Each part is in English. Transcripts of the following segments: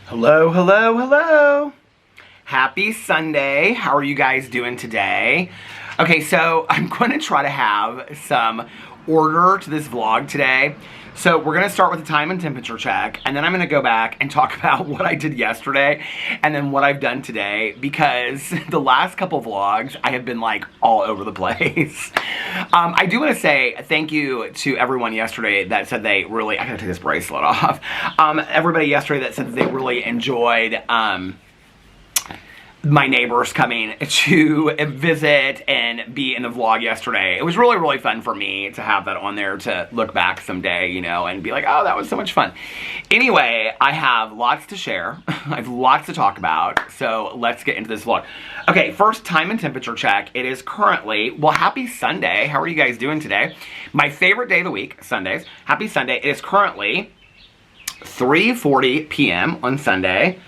Hello, hello, hello. Happy Sunday. How are you guys doing today? Okay, so I'm going to try to have some order to this vlog today. So we're going to start with a time and temperature check, and then I'm going to go back and talk about what I did yesterday and then what I've done today, because the last couple vlogs I have been like all over the place. I do want to say thank you to everyone yesterday that said they really, I gotta take this bracelet off. Everybody yesterday that said that they really enjoyed my neighbors coming to visit and be in the vlog yesterday. It was really, really fun for me to have that on there to look back someday, you know, and be like, oh, that was so much fun. Anyway, I have lots to share. I have lots to talk about, so let's get into this vlog. Okay, first, time and temperature check. It is currently, well, happy Sunday. How are you guys doing today? My favorite day of the week, Sundays. Happy Sunday. It is currently 3:40 p.m. on Sunday.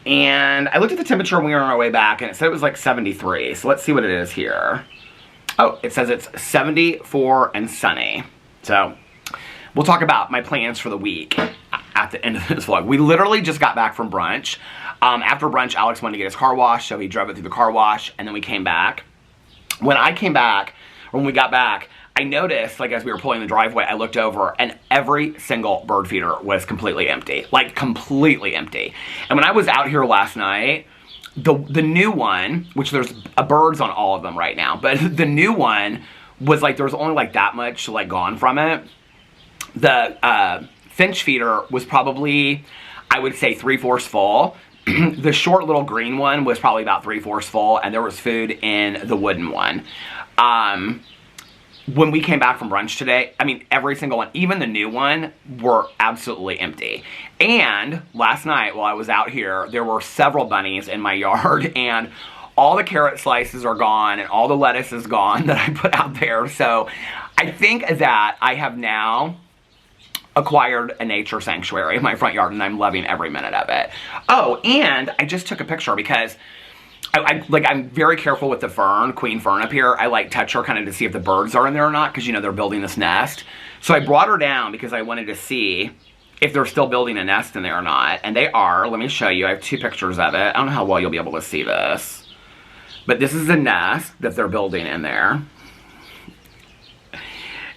And I looked at the temperature when we were on our way back, and it said it was like 73. So let's see what it is here. Oh, it says it's 74 and sunny. So we'll talk about my plans for the week at the end of this vlog. We literally just got back from brunch. After brunch, Alex wanted to get his car washed, so he drove it through the car wash, and then we came back. When we got back, I noticed, like, as we were pulling the driveway, I looked over, and every single bird feeder was completely empty. Like, completely empty. And when I was out here last night, the new one, which there's birds on all of them right now, but the new one was, like, there was only, like, that much, like, gone from it. The finch feeder was probably, I would say, 3/4 full. The short little green one was probably about 3/4 full, and there was food in the wooden one. When we came back from brunch today, I mean, every single one, even the new one, were absolutely empty. And last night, while I was out here, there were several bunnies in my yard, and all the carrot slices are gone, and all the lettuce is gone that I put out there. So I think that I have now acquired a nature sanctuary in my front yard, and I'm loving every minute of it. Oh, and I just took a picture because I'm very careful with the fern, queen fern up here. I like touch her kind of to see if the birds are in there or not, because, you know, they're building this nest. So I brought her down because I wanted to see if they're still building a nest in there or not. And they are. Let me show you. I have 2 pictures of it. I don't know how well you'll be able to see this, but this is the nest that they're building in there.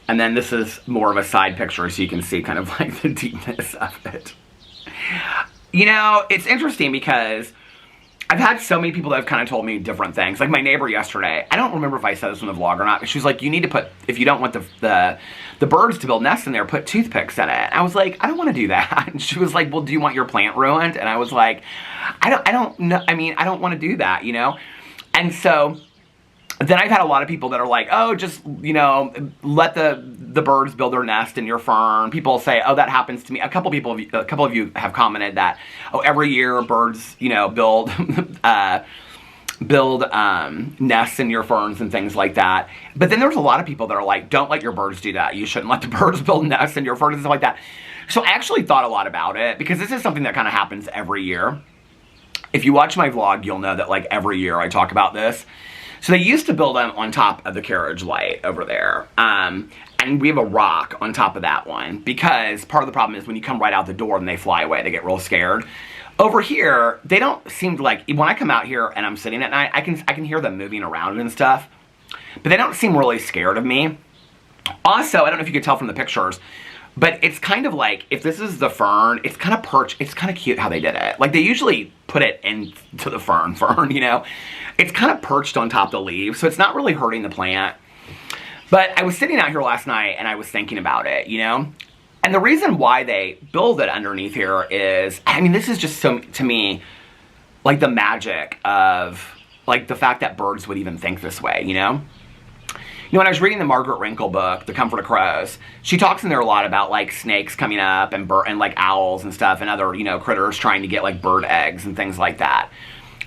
And then this is more of a side picture, so you can see kind of like the deepness of it. You know, it's interesting because I've had so many people that have kind of told me different things. Like my neighbor yesterday, I don't remember if I said this in the vlog or not, but she was like, you need to put, if you don't want the birds to build nests in there, put toothpicks in it. I was like, I don't want to do that. And she was like, well, do you want your plant ruined? And I was like, I don't know. I mean, I don't want to do that, you know? And so then I've had a lot of people that are like, oh, just, you know, let the birds build their nest in your fern. People say, oh, that happens to me. A couple of you have commented that, oh, every year birds, you know, build nests in your ferns and things like that. But then there's a lot of people that are like, don't let your birds do that. You shouldn't let the birds build nests in your ferns and stuff like that. So I actually thought a lot about it, because this is something that kind of happens every year. If you watch my vlog, you'll know that like every year I talk about this. So they used to build them on top of the carriage light over there. And we have a rock on top of that one, because part of the problem is when you come right out the door and they fly away, they get real scared. Over here, they don't seem to like, when I come out here and I'm sitting at night, I can hear them moving around and stuff, but they don't seem really scared of me. Also, I don't know if you could tell from the pictures, but it's kind of like, if this is the fern, it's kind of perched, it's kind of cute how they did it. Like they usually put it into the fern, you know? It's kind of perched on top of the leaves, so it's not really hurting the plant. But I was sitting out here last night and I was thinking about it, you know? And the reason why they build it underneath here is, I mean, this is just so, to me, like the magic of, like the fact that birds would even think this way, you know? You know, when I was reading the Margaret Wrinkle book, The Comfort of Crows, she talks in there a lot about, like, snakes coming up and like, owls and stuff and other, you know, critters trying to get, like, bird eggs and things like that.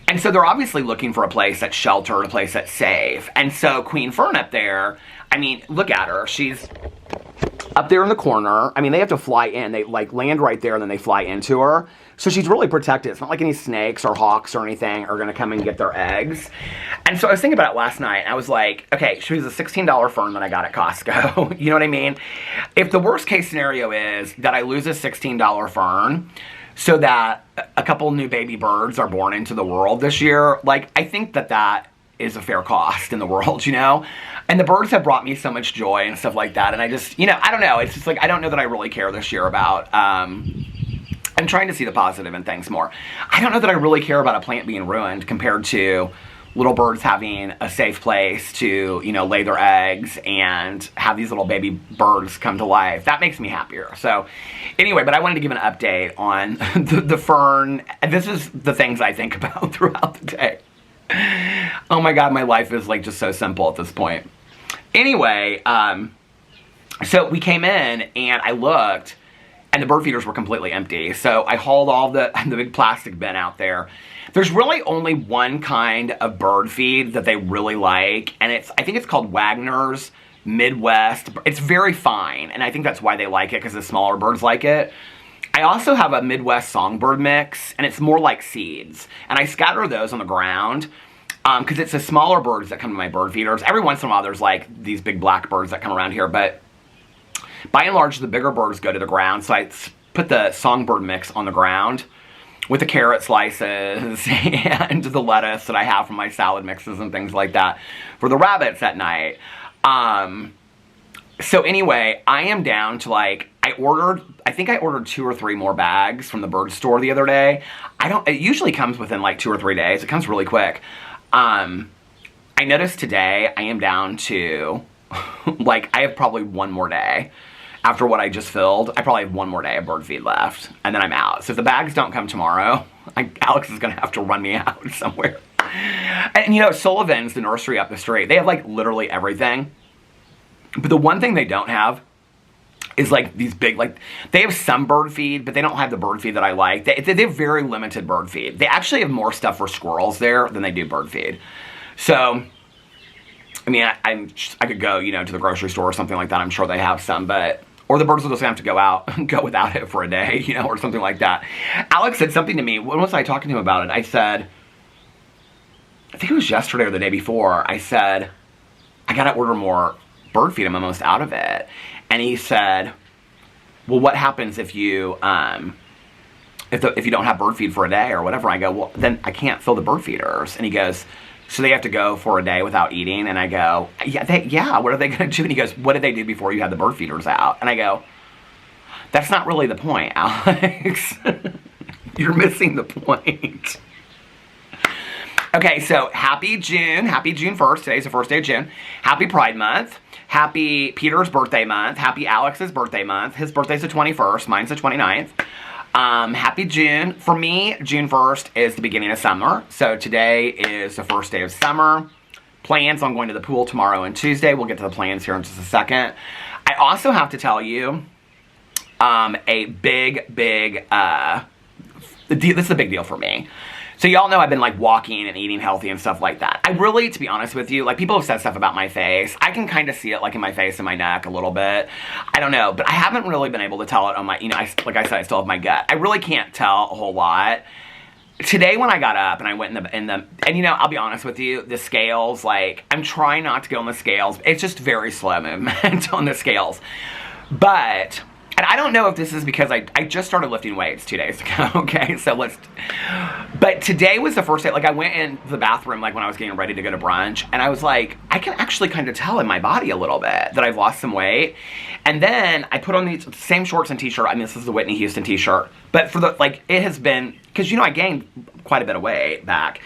And so they're obviously looking for a place that's sheltered, a place that's safe. And so Queen Fern up there, I mean, look at her. She's up there in the corner. I mean, they have to fly in. They, like, land right there and then they fly into her. So she's really protected. It's not like any snakes or hawks or anything are going to come and get their eggs. And so I was thinking about it last night, and I was like, okay, she was a $16 fern that I got at Costco. You know what I mean? If the worst case scenario is that I lose a $16 fern, so that a couple new baby birds are born into the world this year, like, I think that is a fair cost in the world, you know? And the birds have brought me so much joy and stuff like that, and I just, you know, I don't know, it's just like, I don't know that I really care this year about, I'm trying to see the positive in things more. I don't know that I really care about a plant being ruined compared to little birds having a safe place to, you know, lay their eggs and have these little baby birds come to life. That makes me happier. So anyway, but I wanted to give an update on the fern. This is the things I think about throughout the day. Oh my God, my life is like just so simple at this point. Anyway, so we came in and I looked and the bird feeders were completely empty. So I hauled all the big plastic bin out there. There's really only one kind of bird feed that they really like, and I think it's called Wagner's Midwest. It's very fine, and I think that's why they like it, because the smaller birds like it. I also have a Midwest songbird mix, and it's more like seeds. And I scatter those on the ground, because it's the smaller birds that come to my bird feeders. Every once in a while there's like these big black birds that come around here, but by and large the bigger birds go to the ground, so I put the songbird mix on the ground with the carrot slices and the lettuce that I have from my salad mixes and things like that for the rabbits at night. So anyway, I am down to like, I think I ordered 2 or 3 more bags from the bird store the other day. It usually comes within like 2 or 3 days. It comes really quick. I noticed today I am down to, like, I have probably 1 more day. After what I just filled, I probably have 1 more day of bird feed left, and then I'm out. So if the bags don't come tomorrow, Alex is going to have to run me out somewhere. And you know, Sullivan's, the nursery up the street, they have like literally everything. But the one thing they don't have is like these big, like, they have some bird feed, but they don't have the bird feed that I like. They have very limited bird feed. They actually have more stuff for squirrels there than they do bird feed. So I mean, I could go, you know, to the grocery store or something like that. I'm sure they have some, but, or the birds will just have to go out and go without it for a day, you know, or something like that. Alex said something to me. When was I talking to him about it? I said, I think it was yesterday or the day before. I said, I got to order more bird feed. I'm almost out of it. And he said, well, what happens if you, if you don't have bird feed for a day or whatever? I go, well, then I can't fill the bird feeders. And he goes, so they have to go for a day without eating? And I go, yeah, what are they going to do? And he goes, what did they do before you had the bird feeders out? And I go, that's not really the point, Alex. You're missing the point. Okay, so happy June 1st. Today's the first day of June. Happy Pride Month. Happy Peter's birthday month. Happy Alex's birthday month. His birthday's the 21st. Mine's the 29th. Happy June. For me, June 1st is the beginning of summer. So today is the first day of summer. Plans on going to the pool tomorrow and Tuesday. We'll get to the plans here in just a second. I also have to tell you a big, this is a big deal for me. So y'all know I've been like walking and eating healthy and stuff like that. I really, to be honest with you, like people have said stuff about my face. I can kind of see it like in my face and my neck a little bit. I don't know, but I haven't really been able to tell it on my, you know, like I said, I still have my gut. I really can't tell a whole lot. Today when I got up and I went in the, and you know, I'll be honest with you, the scales, like I'm trying not to go on the scales. It's just very slow movement on the scales. But, and I don't know if this is because I just started lifting weights 2 days ago, okay? So but today was the first day, like I went in the bathroom like when I was getting ready to go to brunch, and I was like, I can actually kind of tell in my body a little bit that I've lost some weight. And then I put on these same shorts and t-shirt. I mean, this is the Whitney Houston t-shirt. But for the, like, it has been, because you know I gained quite a bit of weight back.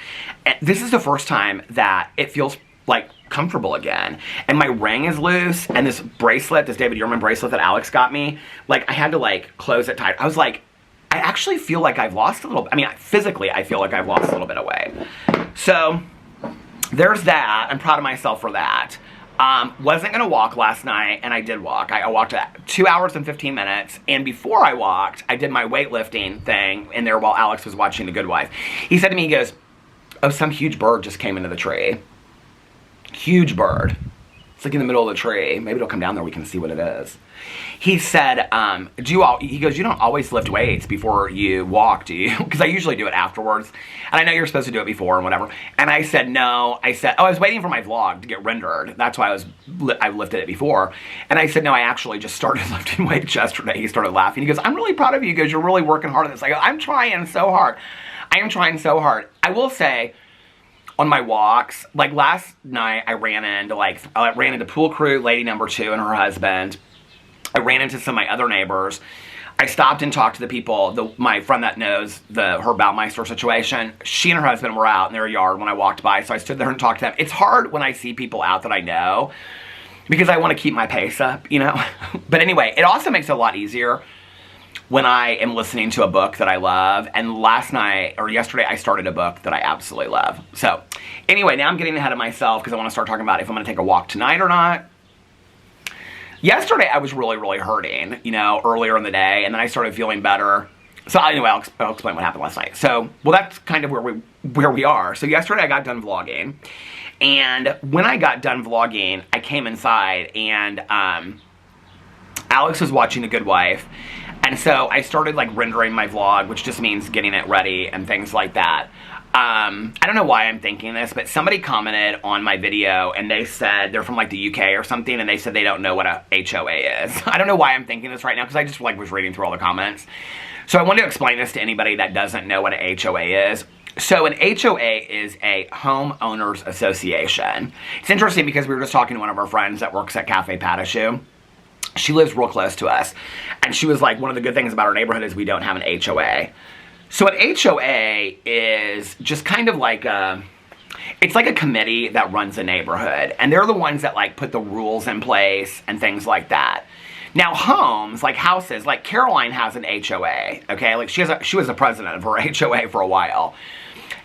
And this is the first time that it feels like comfortable again, and my ring is loose, and this bracelet, this David Yurman bracelet that Alex got me, like I had to like close it tight. I was like, I actually feel like I've lost a little, I mean physically I feel like I've lost a little bit of weight. So there's that. I'm proud of myself for that. Wasn't gonna walk last night, and I did walk. I walked 2 hours and 15 minutes, and before I walked, I did my weightlifting thing in there while Alex was watching The Good Wife. He said to me, he goes, oh, some huge bird just came into the tree. Huge bird. It's like in the middle of the tree. Maybe it'll come down there. We can see what it is. He said, he goes, you don't always lift weights before you walk, do you? Because I usually do it afterwards. And I know you're supposed to do it before and whatever. And I said, no. I said, I was waiting for my vlog to get rendered. That's why I lifted it before. And I said, no, I actually just started lifting weights yesterday. He started laughing. He goes, I'm really proud of you because you're really working hard on this. I go, I'm trying so hard. I am trying so hard. I will say, on my walks, like last night, I ran into pool crew lady number 2 and her husband. I ran into some of my other neighbors. I stopped and talked to the people, my friend that knows her Baumeister situation. She and her husband were out in their yard when I walked by, so I stood there and talked to them. It's hard when I see people out that I know because I want to keep my pace up, you know? But anyway, it also makes it a lot easier when I am listening to a book that I love. And yesterday, I started a book that I absolutely love. So anyway, now I'm getting ahead of myself because I want to start talking about if I'm going to take a walk tonight or not. Yesterday, I was really, really hurting, you know, earlier in the day, and then I started feeling better. So anyway, I'll explain what happened last night. So, well, that's kind of where we are. So yesterday, I got done vlogging, and when I got done vlogging, I came inside, and Alex was watching The Good Wife, and so I started like rendering my vlog, which just means getting it ready and things like that. I don't know why I'm thinking this, but somebody commented on my video and they said they're from like the UK or something, and they said they don't know what a HOA is. I don't know why I'm thinking this right now because I just like was reading through all the comments. So I wanted to explain this to anybody that doesn't know what a HOA is. So an HOA is a homeowners association. It's interesting because we were just talking to one of our friends that works at Cafe Patashu. She lives real close to us, and she was like, one of the good things about our neighborhood is we don't have an HOA. So an HOA is just kind of like it's like a committee that runs a neighborhood, and they're the ones that like put the rules in place and things like that. Now homes, like houses, like Caroline has an HOA, okay? Like she was the president of her HOA for a while.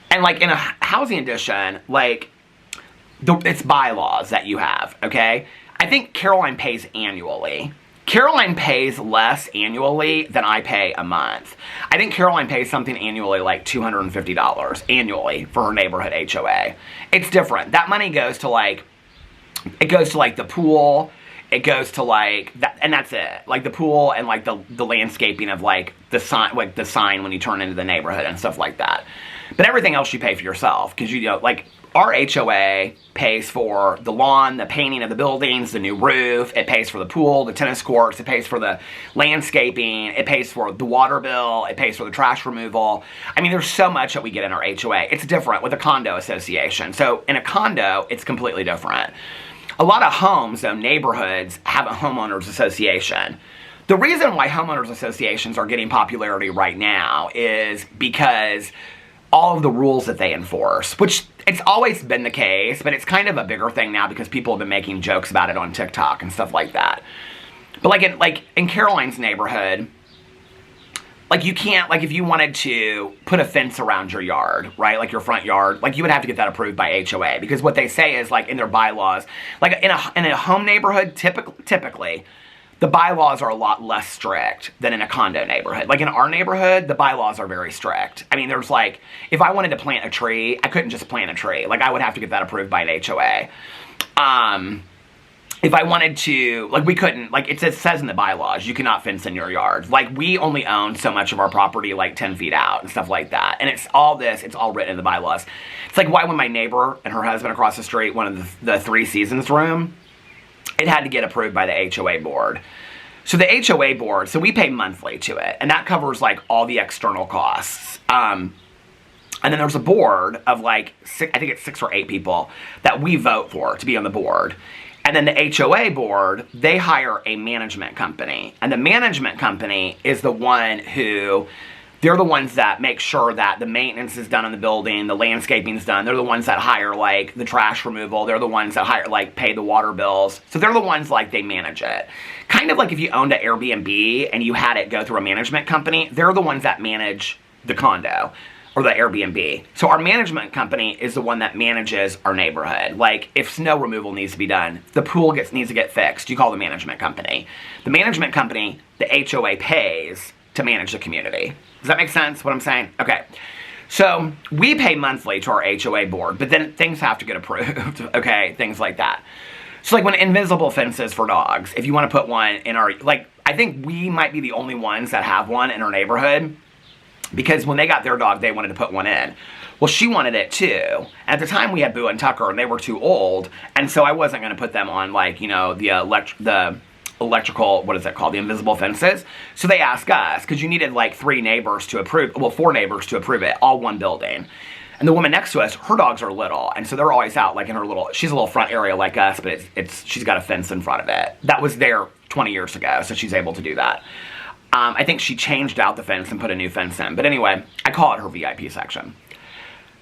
And like in a housing addition, like it's bylaws that you have, okay? I think Caroline pays annually. Caroline pays less annually than I pay a month. I think Caroline pays something annually like $250 annually for her neighborhood HOA. It's different. That money goes to like, it goes to like the pool, it goes to like, that, and that's it. Like the pool and like the landscaping of like the sign when you turn into the neighborhood and stuff like that. But everything else you pay for yourself because you know, like, our HOA pays for the lawn, the painting of the buildings, the new roof. It pays for the pool, the tennis courts. It pays for the landscaping. It pays for the water bill. It pays for the trash removal. I mean, there's so much that we get in our HOA. It's different with a condo association. So in a condo, it's completely different. A lot of homes, though, neighborhoods have a homeowners association. The reason why homeowners associations are getting popularity right now is because all of the rules that they enforce, which it's always been the case, but it's kind of a bigger thing now because people have been making jokes about it on TikTok and stuff like that. But like in Caroline's neighborhood, like you can't, like if you wanted to put a fence around your yard, right, like your front yard, like you would have to get that approved by HOA because what they say is like in their bylaws, like in a home neighborhood, typically, the bylaws are a lot less strict than in a condo neighborhood. Like in our neighborhood, the bylaws are very strict. I mean, there's like, if I wanted to plant a tree, I couldn't just plant a tree. Like I would have to get that approved by an HOA. If I wanted to, like we couldn't, like it says in the bylaws, you cannot fence in your yard. Like we only own so much of our property, like 10 feet out and stuff like that. And it's all written in the bylaws. It's like why when my neighbor and her husband across the street wanted the Three Seasons room, it had to get approved by the HOA board. So the HOA board, so we pay monthly to it, and that covers like all the external costs. And then there's a board of like, I think it's 6 or 8 people that we vote for to be on the board. And then the HOA board, they hire a management company. And the management company is the one who, they're the ones that make sure that the maintenance is done in the building, the landscaping's done. They're the ones that hire, like, the trash removal. They're the ones that hire, like, pay the water bills. So they're the ones, like, they manage it. Kind of like if you owned an Airbnb and you had it go through a management company, they're the ones that manage the condo or the Airbnb. So our management company is the one that manages our neighborhood. Like, if snow removal needs to be done, the pool needs to get fixed, you call the management company. The management company, the HOA pays to manage the community. Does that make sense, what I'm saying? Okay. So we pay monthly to our HOA board, but then things have to get approved, okay? Things like that. So, like, when invisible fences for dogs, if you want to put one in our, like, I think we might be the only ones that have one in our neighborhood, because when they got their dog, they wanted to put one in. Well, she wanted it too. At the time, we had Boo and Tucker, and they were too old, and so I wasn't going to put them on, like, you know, the electrical, what is that called, the invisible fences. So they asked us, because you needed, like, 4 neighbors to approve it, all one building. And the woman next to us, her dogs are little, and so they're always out, like, in her little, she's a little front area like us, but she's got a fence in front of it. That was there 20 years ago, so she's able to do that. I think she changed out the fence and put a new fence in. But anyway, I call it her VIP section.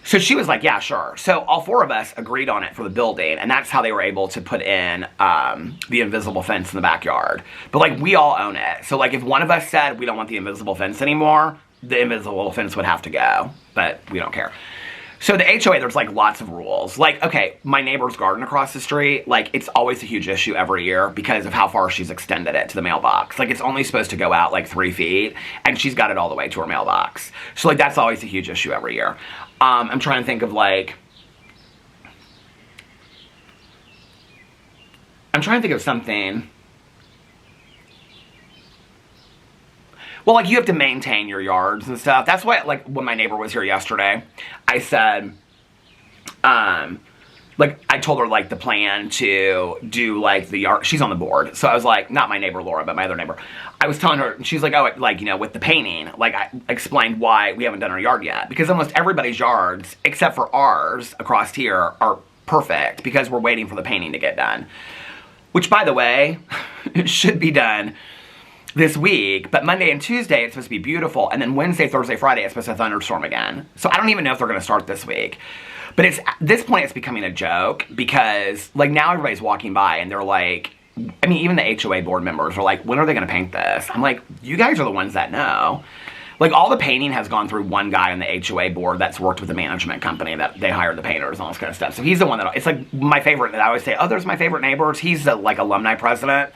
So she was like, yeah, sure. So all 4 of us agreed on it for the building, and that's how they were able to put in the invisible fence in the backyard. But, like, we all own it. So, like, if one of us said we don't want the invisible fence anymore, the invisible fence would have to go. But we don't care. So the HOA, there's, like, lots of rules. Like, okay, my neighbor's garden across the street, like, it's always a huge issue every year because of how far she's extended it to the mailbox. Like, it's only supposed to go out, like, 3 feet, and she's got it all the way to her mailbox. So, like, that's always a huge issue every year. I'm trying to think of, like, something. Well, like, you have to maintain your yards and stuff. That's why, like, when my neighbor was here yesterday, I said, like, I told her, like, the plan to do, like, the yard. She's on the board. So I was like, not my neighbor Laura, but my other neighbor. I was telling her, and she's like, oh, like, you know, with the painting. Like, I explained why we haven't done our yard yet. Because almost everybody's yards, except for ours across here, are perfect because we're waiting for the painting to get done. Which, by the way, it should be done this week, but Monday and Tuesday it's supposed to be beautiful, and then Wednesday, Thursday, Friday it's supposed to thunderstorm again. So I don't even know if they're going to start this week. But at this point it's becoming a joke because, like, now everybody's walking by and they're like, I mean, even the HOA board members are like, when are they going to paint this? I'm like, you guys are the ones that know. Like, all the painting has gone through one guy on the HOA board that's worked with the management company that they hired the painters and all this kind of stuff. So he's the one that, it's like my favorite, that I always say, oh, there's my favorite neighbors. He's the, like, alumni president.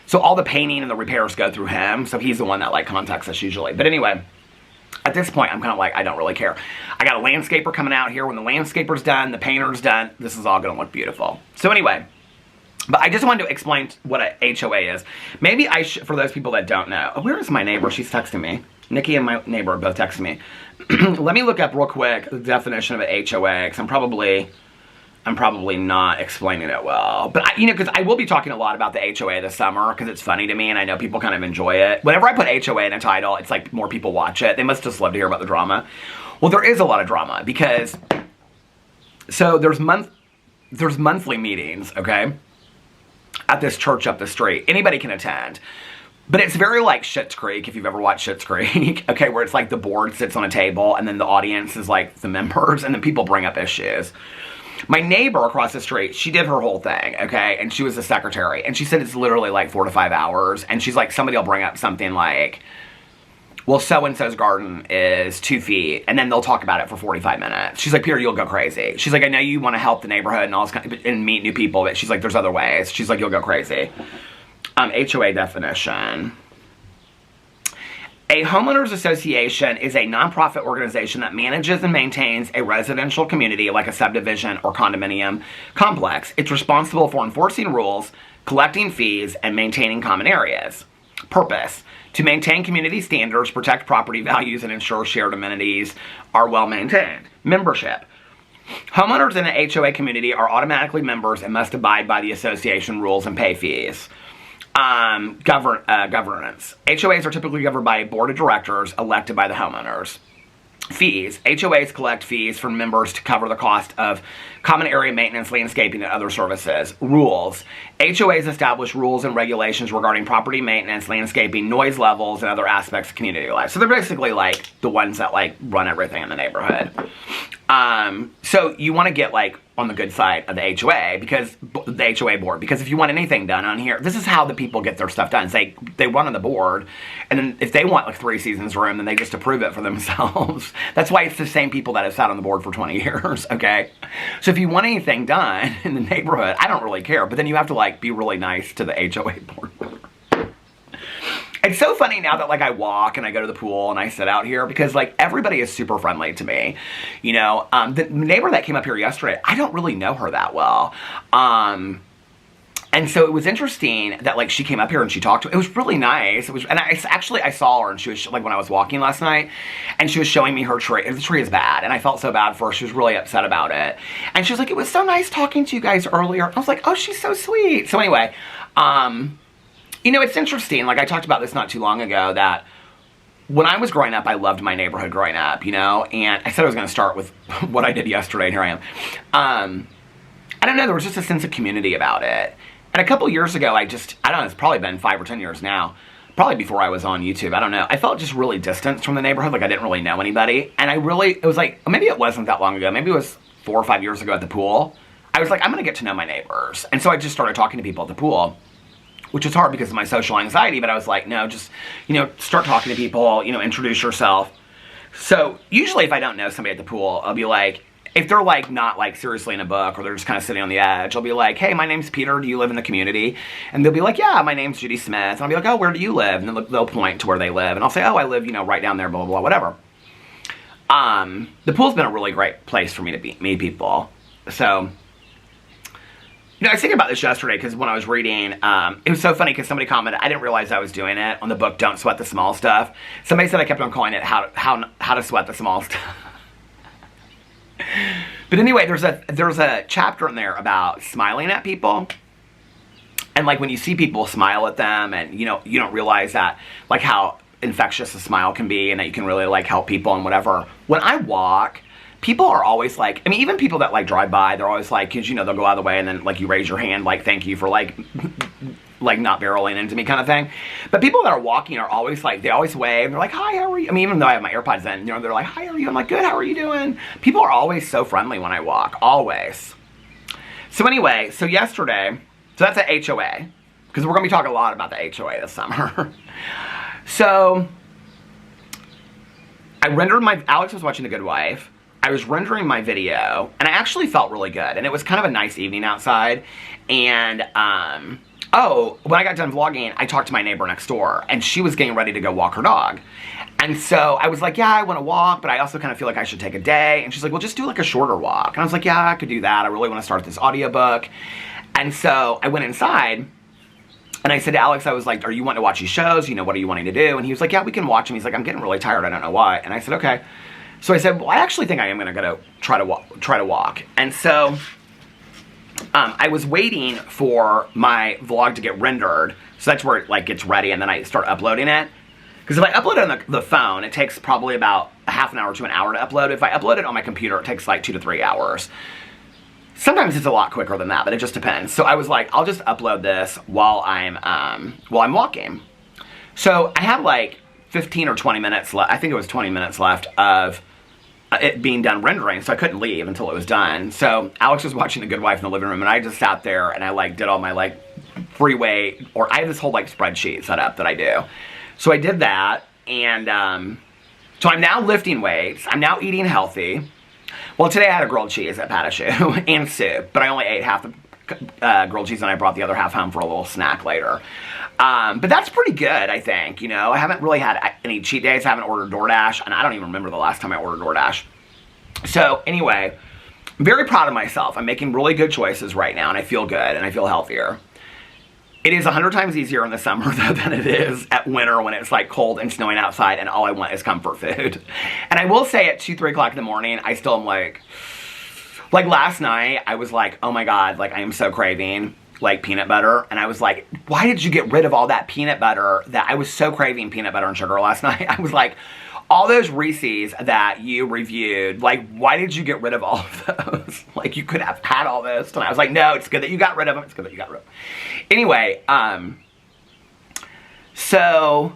So all the painting and the repairs go through him. So he's the one that, like, contacts us usually. But anyway, at this point, I'm kind of like, I don't really care. I got a landscaper coming out here. When the landscaper's done, the painter's done, this is all going to look beautiful. So anyway, but I just wanted to explain what a HOA is. Maybe I should, for those people that don't know. Oh, where is my neighbor? She's texting me. Nikki and my neighbor are both texting me. Let me look up real quick the definition of a HOA, because I'm probably not explaining it well. But, you know, because I will be talking a lot about the HOA this summer, because it's funny to me, and I know people kind of enjoy it. Whenever I put HOA in a title, it's like more people watch it. They must just love to hear about the drama. Well, there is a lot of drama, because, so there's monthly meetings, okay, at this church up the street. Anybody can attend. But it's very like Schitt's Creek, if you've ever watched Schitt's Creek, okay, where it's like the board sits on a table, and then the audience is like the members, and then people bring up issues. My neighbor across the street, she did her whole thing, okay? And she was the secretary. And she said it's literally like 4 to 5 hours. And she's like, somebody will bring up something like, well, so-and-so's garden is 2 feet. And then they'll talk about it for 45 minutes. She's like, Peter, you'll go crazy. She's like, I know you want to help the neighborhood and all this kind of, and meet new people. But she's like, there's other ways. She's like, you'll go crazy. HOA definition. A homeowners association is a nonprofit organization that manages and maintains a residential community like a subdivision or condominium complex. It's responsible for enforcing rules, collecting fees, and maintaining common areas. Purpose: to maintain community standards, protect property values, and ensure shared amenities are well maintained. Membership: homeowners in an HOA community are automatically members and must abide by the association rules and pay fees. Governance. HOAs are typically governed by a board of directors elected by the homeowners. Fees. HOAs collect fees from members to cover the cost of common area maintenance, landscaping, and other services. Rules. HOAs establish rules and regulations regarding property maintenance, landscaping, noise levels, and other aspects of community life. So they're basically like the ones that like run everything in the neighborhood. So you want to get like on the good side of the HOA, because the HOA board, because if you want anything done on here, this is how the people get their stuff done. They run on the board, and then if they want like 3 seasons room, then they just approve it for themselves. That's why it's the same people that have sat on the board for 20 years, okay? So if you want anything done in the neighborhood, I don't really care, but then you have to like be really nice to the HOA board. It's so funny now that like I walk and I go to the pool and I sit out here, because like everybody is super friendly to me. You know, the neighbor that came up here yesterday, I don't really know her that well. And so it was interesting that like she came up here and she talked to, it was really nice. It was, and I saw her and she was like when I was walking last night and she was showing me her tree. The tree is bad. And I felt so bad for her. She was really upset about it. And she was like, it was so nice talking to you guys earlier. I was like, oh, she's so sweet. So anyway, you know, it's interesting. Like I talked about this not too long ago that when I was growing up, I loved my neighborhood growing up, you know, and I said I was going to start with what I did yesterday, and here I am. I don't know, there was just a sense of community about it. And a couple years ago, I don't know, it's probably been 5 or 10 years now, probably before I was on YouTube, I don't know. I felt just really distanced from the neighborhood, like I didn't really know anybody. And it was like, maybe it wasn't that long ago, maybe it was 4 or 5 years ago at the pool. I was like, I'm going to get to know my neighbors. And so I just started talking to people at the pool, which was hard because of my social anxiety, but I was like, no, just, you know, start talking to people, you know, introduce yourself. So usually if I don't know somebody at the pool, I'll be like, if they're like not like seriously in a book or they're just kind of sitting on the edge, I'll be like, hey, my name's Peter, do you live in the community? And they'll be like, yeah, my name's Judy Smith. And I'll be like, oh, where do you live? And then they'll point to where they live. And I'll say, oh, I live, you know, right down there, blah, blah, blah, whatever. The pool's been a really great place for me to meet people. So, you know, I was thinking about this yesterday because when I was reading, it was so funny because somebody commented, I didn't realize I was doing it on the book, Don't Sweat the Small Stuff. Somebody said I kept on calling it How to Sweat the Small Stuff. But anyway, there's a chapter in there about smiling at people. And like when you see people smile at them and, you know, you don't realize that, like how infectious a smile can be and that you can really like help people and whatever. When I walk, people are always like, I mean, even people that like drive by, they're always like, cause you know, they'll go out of the way and then like you raise your hand, like, thank you for like not barreling into me kind of thing. But people that are walking are always like, they always wave and they're like, hi, how are you? I mean, even though I have my AirPods in, you know, they're like, hi, how are you? I'm like, good, how are you doing? People are always so friendly when I walk, always. So anyway, so yesterday, so that's at HOA, because we're going to be talking a lot about the HOA this summer. So Alex was watching The Good Wife. I was rendering my video, and I actually felt really good. And it was kind of a nice evening outside. And, when I got done vlogging, I talked to my neighbor next door, and she was getting ready to go walk her dog. And so I was like, yeah, I want to walk, but I also kind of feel like I should take a day. And she's like, well, just do like a shorter walk. And I was like, yeah, I could do that. I really want to start this audiobook. And so I went inside, and I said to Alex, I was like, are you wanting to watch these shows? You know, what are you wanting to do? And he was like, yeah, we can watch them. He's like, I'm getting really tired. I don't know why. And I said, okay. So I said, well, I actually think I am going to go try to walk. And so I was waiting for my vlog to get rendered. So that's where it like gets ready, and then I start uploading it. Because if I upload it on the phone, it takes probably about a half an hour to an hour to upload. If I upload it on my computer, it takes like 2 to 3 hours. Sometimes it's a lot quicker than that, but it just depends. So I was like, I'll just upload this while I'm walking. So I had like 15 or 20 minutes left. I think it was 20 minutes left of it being done rendering, so I couldn't leave until it was done. So Alex was watching The Good Wife in the living room, and I just sat there and I like did all my like free weight, or I have this whole like spreadsheet set up that I do. So I did that, and so I'm now lifting weights. I'm now eating healthy. Well, today I had a grilled cheese at Patashu and soup, but I only ate half the grilled cheese, and I brought the other half home for a little snack later. But that's pretty good, I think. You know, I haven't really had any cheat days. I haven't ordered DoorDash, and I don't even remember the last time I ordered DoorDash. So anyway, I'm very proud of myself. I'm making really good choices right now, and I feel good, and I feel healthier. It is 100 times easier in the summer, though, than it is at winter when it's like cold and snowing outside, and all I want is comfort food. And I will say at 2, 3 o'clock in the morning, I still am like last night, I was like, oh my God, like I am so craving like peanut butter. And I was like, why did you get rid of all that peanut butter? That I was so craving peanut butter and sugar last night. I was like, all those Reese's that you reviewed, like, why did you get rid of all of those? Like, you could have had all this. And I was like, no, it's good that you got rid of them. It's good that you got rid of them. Anyway, so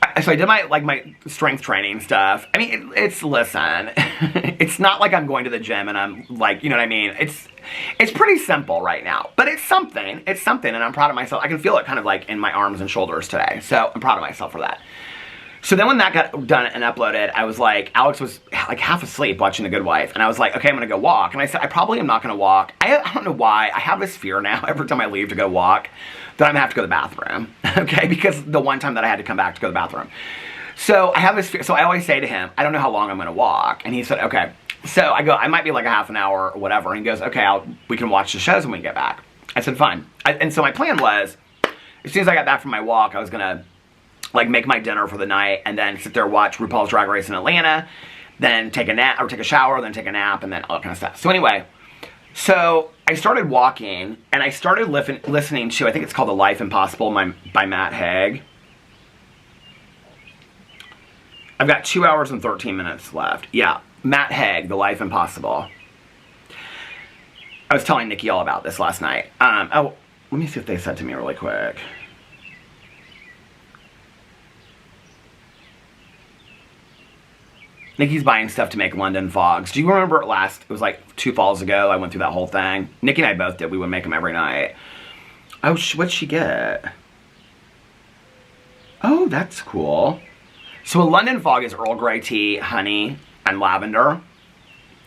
I did my strength training stuff. I mean, listen, it's not like I'm going to the gym and I'm like, you know what I mean? It's pretty simple right now, but it's something, and I'm proud of myself. I can feel it kind of like in my arms and shoulders today. So I'm proud of myself for that. So then when that got done and uploaded, I was like, Alex was like half asleep watching The Good Wife. And I was like, okay, I'm going to go walk. And I said, I probably am not going to walk. I don't know why. I have this fear now every time I leave to go walk that I'm going to have to go to the bathroom. Okay? Because the one time that I had to come back to go to the bathroom. So I have this fear. So I always say to him, I don't know how long I'm going to walk. And he said, okay. So I go, I might be like a half an hour or whatever. And he goes, okay, we can watch the shows when we get back. I said, fine. And so my plan was, as soon as I got back from my walk, I was going to like make my dinner for the night and then sit there, watch RuPaul's Drag Race in Atlanta, then take a nap, or take a shower, then take a nap, and then all that kind of stuff. So anyway, so I started walking, and I started listening to, I think it's called The Life Impossible by Matt Haig. I've got 2 hours and 13 minutes left. Yeah, Matt Haig, The Life Impossible. I was telling Nikki all about this last night. Oh, let me see if they said to me really quick. Nikki's buying stuff to make London Fogs. Do you remember it was like 2 falls ago, I went through that whole thing? Nikki and I both did. We would make them every night. Oh, what'd she get? Oh, that's cool. So a London Fog is Earl Grey tea, honey, and lavender. What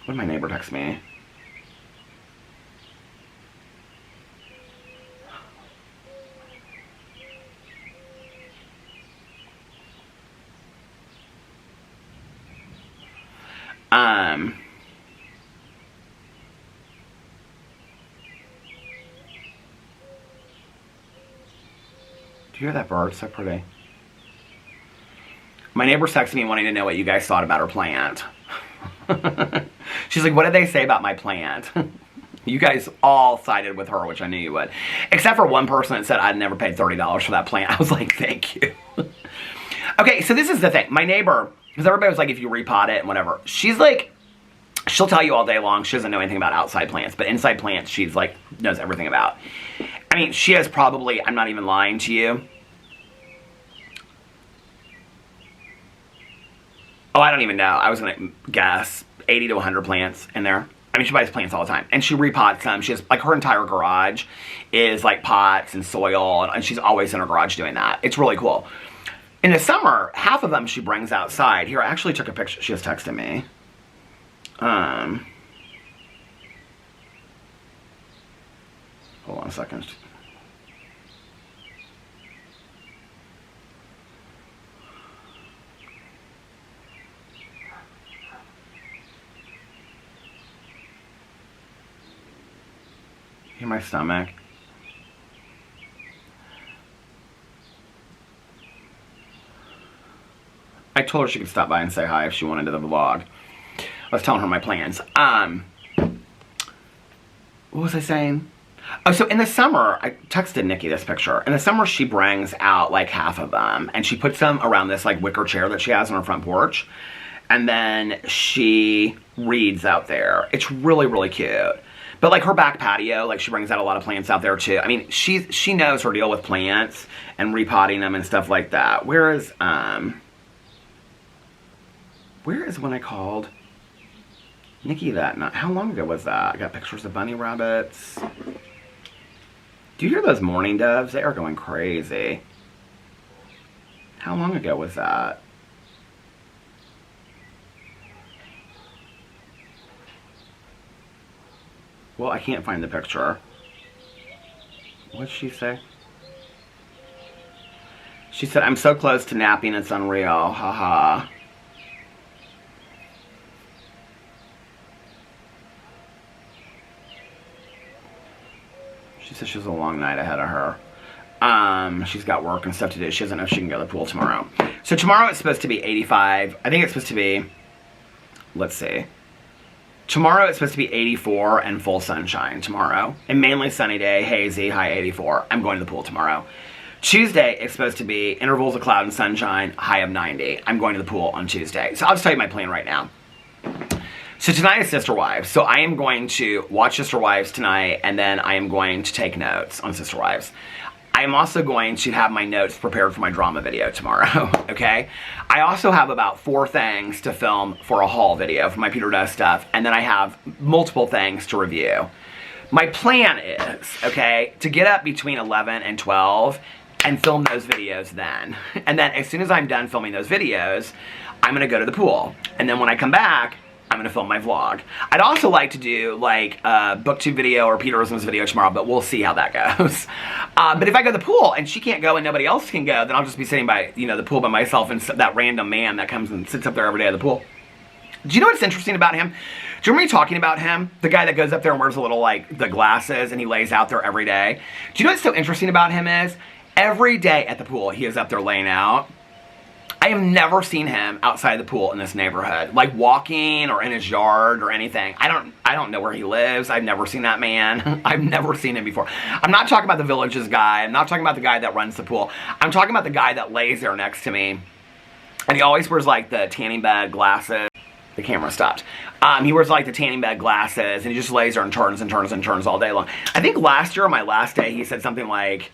did my neighbor text me? Do you hear that bird? So pretty. My neighbor texted me wanting to know what you guys thought about her plant. She's like, what did they say about my plant? You guys all sided with her, which I knew you would. Except for one person that said I'd never paid $30 for that plant. I was like, thank you. Okay, so this is the thing. My neighbor, because everybody was like, if you repot it and whatever, she's like, she'll tell you all day long she doesn't know anything about outside plants, but inside plants she's like, knows everything about. I mean, she has probably, I'm not even lying to you. Oh, I don't even know. I was going to guess 80 to 100 plants in there. I mean, she buys plants all the time. And she repots them. She has, like, her entire garage is, like, pots and soil. And she's always in her garage doing that. It's really cool. In the summer, half of them she brings outside. Here, I actually took a picture. She just texted me. Hold on a second. Hear my stomach? I told her she could stop by and say hi if she wanted to the vlog. I was telling her my plans. What was I saying? Oh, so in the summer, I texted Nikki this picture. In the summer, she brings out like half of them, and she puts them around this like wicker chair that she has on her front porch, and then she reads out there. It's really, really cute. But like her back patio, like she brings out a lot of plants out there too. I mean, she knows her deal with plants and repotting them and stuff like that. Where is when I called Nikki that night? How long ago was that? I got pictures of bunny rabbits. Do you hear those mourning doves? They are going crazy. How long ago was that? Well, I can't find the picture. What'd she say? She said, I'm so close to napping, it's unreal. Haha. She said she has a long night ahead of her. She's got work and stuff to do. She doesn't know if she can go to the pool tomorrow. So tomorrow it's supposed to be 85. I think it's supposed to be, let's see. Tomorrow it's supposed to be 84 and full sunshine tomorrow. And mainly sunny day, hazy, high 84. I'm going to the pool tomorrow. Tuesday it's supposed to be intervals of cloud and sunshine, high of 90. I'm going to the pool on Tuesday. So I'll just tell you my plan right now. So tonight is Sister Wives. So I am going to watch Sister Wives tonight, and then I am going to take notes on Sister Wives. I am also going to have my notes prepared for my drama video tomorrow, okay? I also have about 4 things to film for a haul video for my Peter Does stuff, and then I have multiple things to review. My plan is, okay, to get up between 11 and 12 and film those videos then. And then as soon as I'm done filming those videos, I'm gonna go to the pool. And then when I come back, I'm going to film my vlog. I'd also like to do like a booktube video or Peterism's video tomorrow, but we'll see how that goes. But if I go to the pool and she can't go and nobody else can go, then I'll just be sitting by, you know, the pool by myself and that random man that comes and sits up there every day at the pool. Do you know what's interesting about him? Do you remember me talking about him? The guy that goes up there and wears a little, like, the glasses and he lays out there every day. Do you know what's so interesting about him is? Every day at the pool, he is up there laying out. I have never seen him outside the pool in this neighborhood, like walking or in his yard or anything. I don't know where he lives. I've never seen that man. I've never seen him before. I'm not talking about the Villages guy. I'm not talking about the guy that runs the pool. I'm talking about the guy that lays there next to me. And he always wears like the tanning bed glasses. The camera stopped. He wears like the tanning bed glasses and he just lays there and turns and turns and turns all day long. I think last year, on my last day, he said something like,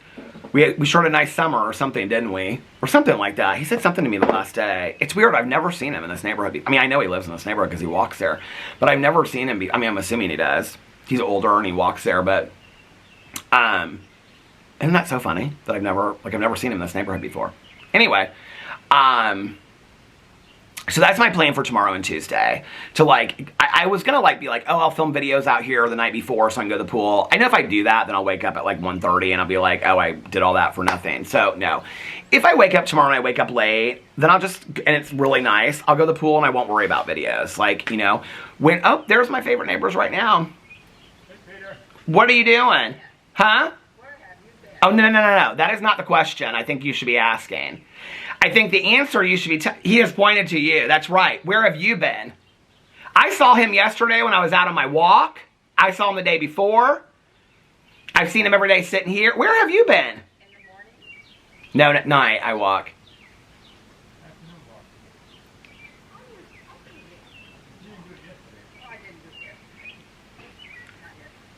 we sure had a nice summer or something, didn't we? Or something like that. He said something to me the last day. It's weird. I've never seen him in this neighborhood. I mean, I know he lives in this neighborhood because he walks there. But I've never seen him I mean, I'm assuming he does. He's older and he walks there. But, isn't that so funny? That I've never seen him in this neighborhood before. Anyway, so that's my plan for tomorrow and Tuesday. To like, I was gonna like be like, oh, I'll film videos out here the night before so I can go to the pool. I know if I do that, then I'll wake up at like 1:30 and I'll be like, oh, I did all that for nothing. So no. If I wake up tomorrow and I wake up late, then I'll just, and it's really nice, I'll go to the pool and I won't worry about videos. Like, you know, when, oh, there's my favorite neighbors right now. Hey, Peter. What are you doing? Huh? Where have you been? Oh, no. That is not the question I think you should be asking. I think the answer you should be, he has pointed to you. That's right. Where have you been? I saw him yesterday when I was out on my walk. I saw him the day before. I've seen him every day sitting here. Where have you been? In the morning? No, at night I walk.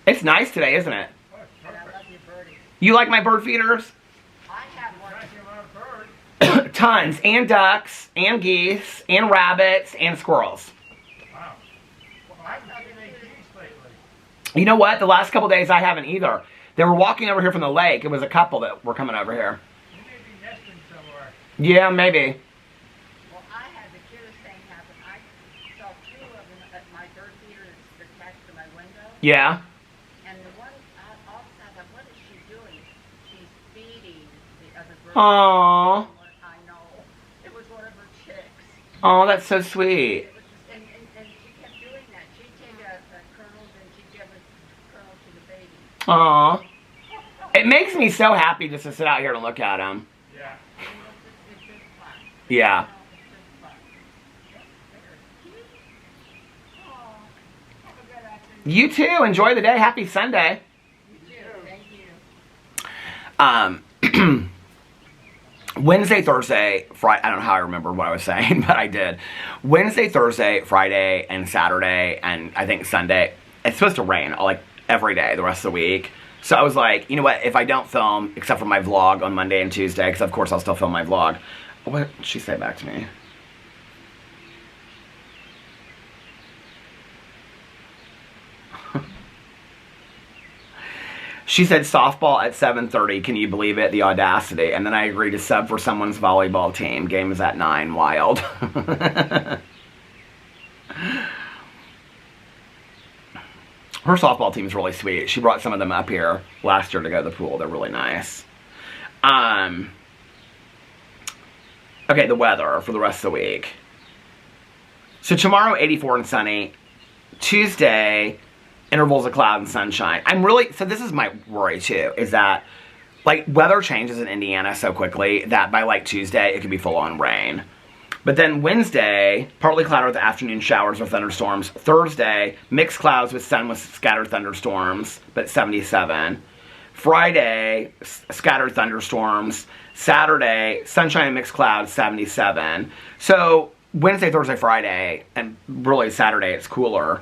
It's nice today, isn't it? You like my bird feeders? Tons, and ducks, and geese, and rabbits, and squirrels. Wow. Well, I haven't seen any geese lately. You know what? The last couple days I haven't either. They were walking over here from the lake. It was a couple that were coming over here. You may be nesting somewhere. Yeah, maybe. Well, I had the cutest thing happen. I saw two of them at my bird feeder that's attached to my window. Yeah. And the one, all of a sudden, what is she doing? She's feeding the other bird. Aww. Oh, that's so sweet. And she kept doing that. She'd take kernels and she'd give a kernel to the baby. Aw. It makes me so happy just to sit out here and look at them. Yeah. It's just fun. Yeah. You too. Enjoy the day. Happy Sunday. You too. Thank you. Wednesday, Thursday, Friday, I don't know how I remember what I was saying, but I did. Wednesday, Thursday, Friday, and Saturday, and I think Sunday, it's supposed to rain, like, every day the rest of the week. So I was like, you know what, if I don't film, except for my vlog on Monday and Tuesday, because of course I'll still film my vlog. What did she say back to me? She said softball at 7:30. Can you believe it? The audacity. And then I agreed to sub for someone's volleyball team. Game is at 9. Wild. Her softball team is really sweet. She brought some of them up here last year to go to the pool. They're really nice. Okay, the weather for the rest of the week. So tomorrow, 84 and sunny. Tuesday, intervals of cloud and sunshine. So this is my worry too, is that like weather changes in Indiana so quickly that by like Tuesday, it could be full on rain. But then Wednesday, partly cloudy with afternoon showers or thunderstorms. Thursday, mixed clouds with sun with scattered thunderstorms, but 77. Friday, scattered thunderstorms. Saturday, sunshine and mixed clouds, 77. So Wednesday, Thursday, Friday, and really Saturday, it's cooler.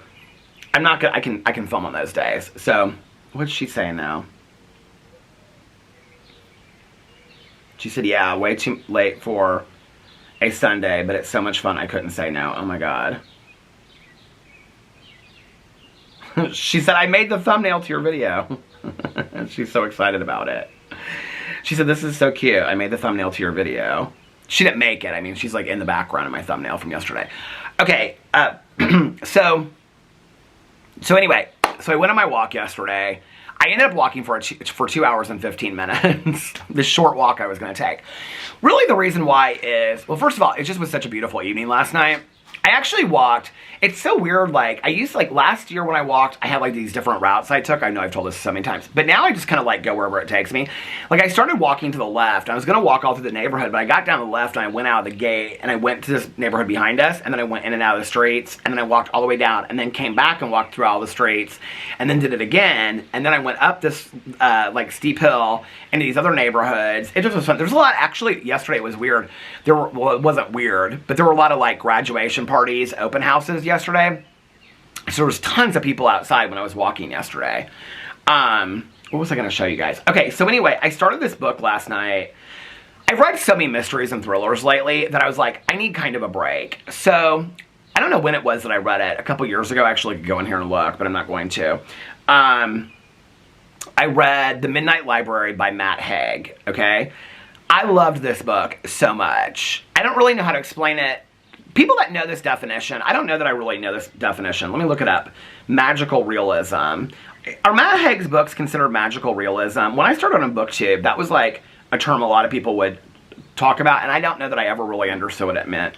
I'm not gonna, I can film on those days. So, what's she saying now? She said, yeah, way too late for a Sunday, but it's so much fun I couldn't say no. Oh my God. She said, I made the thumbnail to your video. She's so excited about it. She said, this is so cute. I made the thumbnail to your video. She didn't make it. I mean, she's like in the background of my thumbnail from yesterday. Okay, So anyway, so I went on my walk yesterday. I ended up walking for 2 hours and 15 minutes. This short walk I was going to take. Really the reason why is, well, first of all, it just was such a beautiful evening last night. I actually walked. It's so weird, like, I used to, like, last year when I walked, I had, like, these different routes I took. I know I've told this so many times. But now I just kind of, like, go wherever it takes me. Like, I started walking to the left. I was going to walk all through the neighborhood, but I got down the left, and I went out of the gate, and I went to this neighborhood behind us, and then I went in and out of the streets, and then I walked all the way down, and then came back and walked through all the streets, and then did it again, and then I went up this, like, steep hill into these other neighborhoods. It just was fun. There was a lot, actually, yesterday it was weird. Well, it wasn't weird, but there were a lot of, like, graduation parties, open houses yesterday. So there was tons of people outside when I was walking yesterday. What was I going to show you guys? Okay, so anyway, I started this book last night. I've read so many mysteries and thrillers lately that I was like, I need kind of a break. So, I don't know when it was that I read it. A couple years ago, actually, I could go in here and look, but I'm not going to. I read The Midnight Library by Matt Haig, okay? I loved this book so much. I don't really know how to explain it. People that know this definition, I don't know that I really know this definition. Let me look it up. Magical realism. Are Matt Haig's books considered magical realism? When I started on BookTube, that was like a term a lot of people would talk about, and I don't know that I ever really understood what it meant.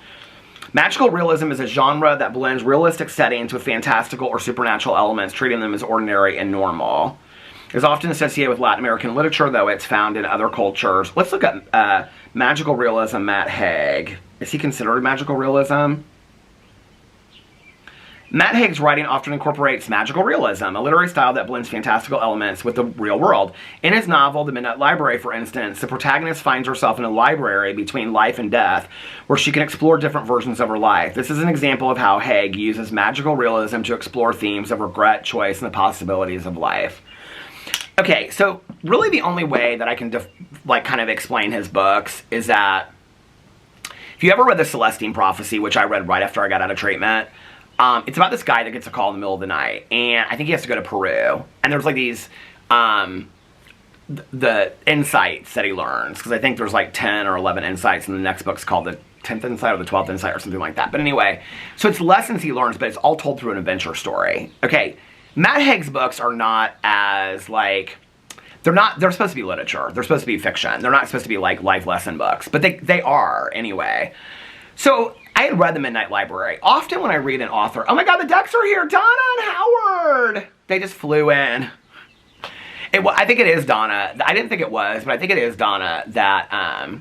Magical realism is a genre that blends realistic settings with fantastical or supernatural elements, treating them as ordinary and normal. It's often associated with Latin American literature, though it's found in other cultures. Let's look at magical realism, Matt Haig. Is he considered magical realism? Matt Haig's writing often incorporates magical realism, a literary style that blends fantastical elements with the real world. In his novel, The Midnight Library, for instance, the protagonist finds herself in a library between life and death, where she can explore different versions of her life. This is an example of how Haig uses magical realism to explore themes of regret, choice, and the possibilities of life. Okay, so really the only way that I can kind of explain his books is that if you ever read The Celestine Prophecy, which I read right after I got out of treatment, it's about this guy that gets a call in the middle of the night, and I think he has to go to Peru, and there's like these, the insights that he learns, because I think there's like 10 or 11 insights, and the next book's called the 10th Insight or the 12th Insight or something like that. But anyway, so it's lessons he learns, but it's all told through an adventure story. Okay, Matt Haig's books are not as, like, they're supposed to be literature. They're supposed to be fiction. They're not supposed to be, like, life lesson books. But they are, anyway. So, I had read The Midnight Library. Often when I read an author, oh my god, the ducks are here! Donna and Howard! They just flew in. I think it is Donna. I didn't think it was, but I think it is Donna that,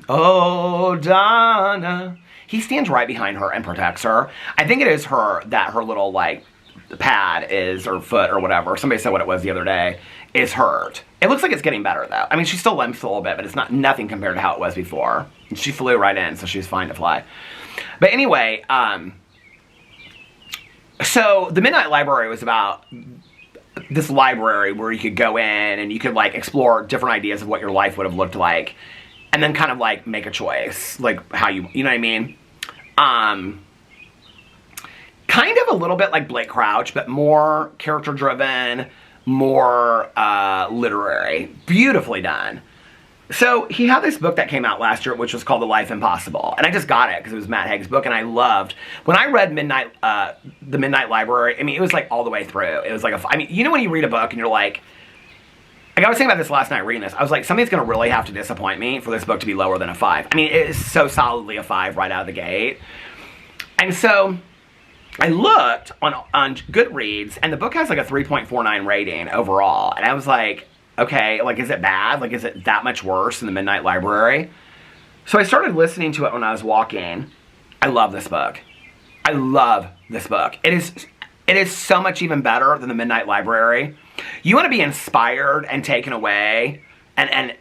oh, Donna. He stands right behind her and protects her. I think it is her that her little, like, pad is, or foot, or whatever. Somebody said what it was the other day, is hurt. It looks like it's getting better, though. I mean, she still limps a little bit, but it's nothing compared to how it was before. And she flew right in, so she's fine to fly. But anyway, so The Midnight Library was about this library where you could go in and you could, like, explore different ideas of what your life would have looked like, and then kind of, like, make a choice, like, how you know what I mean? Kind of a little bit like Blake Crouch, but more character-driven, more literary. Beautifully done. So, he had this book that came out last year, which was called The Life Impossible. And I just got it because it was Matt Haig's book, and I loved. When I read The Midnight Library, I mean, it was like all the way through. It was like I mean, you know when you read a book and you're like I was thinking about this last night reading this. I was like, something's going to really have to disappoint me for this book to be lower than a 5. I mean, it is so solidly a 5 right out of the gate. And so, I looked on Goodreads, and the book has like a 3.49 rating overall. And I was like, okay, like, is it bad? Like, is it that much worse than The Midnight Library? So I started listening to it when I was walking. I love this book. I love this book. It is so much even better than The Midnight Library. You want to be inspired and taken away and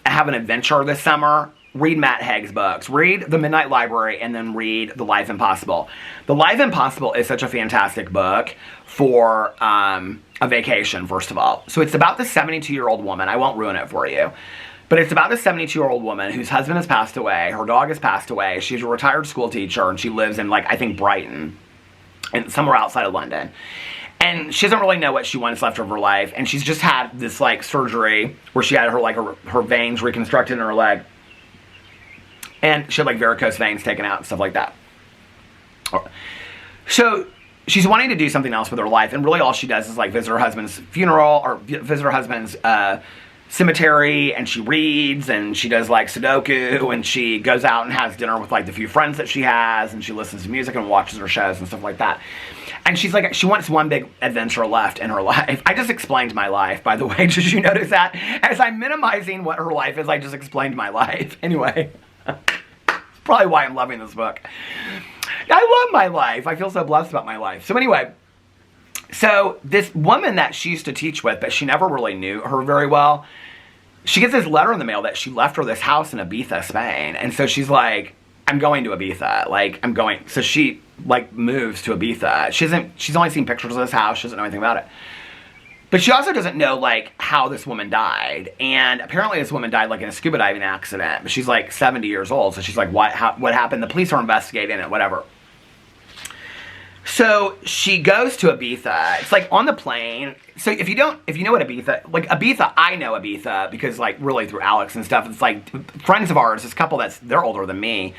have an adventure this summer? Read Matt Haig's books. Read The Midnight Library and then read The Life Impossible. The Life Impossible is such a fantastic book for a vacation, first of all. So it's about the 72-year-old woman. I won't ruin it for you. But it's about the 72-year-old woman whose husband has passed away. Her dog has passed away. She's a retired school teacher, and she lives in, like, I think Brighton, and somewhere outside of London. And she doesn't really know what she wants left of her life. And she's just had this, like, surgery where she had her veins reconstructed in her leg. And she had, like, varicose veins taken out and stuff like that. So she's wanting to do something else with her life. And really all she does is, like, visit her husband's funeral or visit her husband's cemetery, and she reads, and she does like Sudoku, and she goes out and has dinner with like the few friends that she has, and she listens to music and watches her shows and stuff like that. And she's like, she wants one big adventure left in her life. I just explained my life, by the way. Did you notice that? As I'm minimizing what her life is, I just explained my life. Anyway, probably why I'm loving this book. I love my life. I feel so blessed about my life. So anyway, so this woman that she used to teach with, but she never really knew her very well, she gets this letter in the mail that she left her this house in Ibiza, Spain. And so she's like, I'm going to Ibiza. Like, I'm going. So she, like, moves to Ibiza. She's only seen pictures of this house. She doesn't know anything about it. But she also doesn't know, like, how this woman died. And apparently this woman died, like, in a scuba diving accident. But she's, like, 70 years old. So she's like, what happened? The police are investigating it, whatever. So she goes to Ibiza. It's like on the plane. So if you know what Ibiza, like Ibiza, I know Ibiza because like really through Alex and stuff. It's like friends of ours, this couple they're older than me.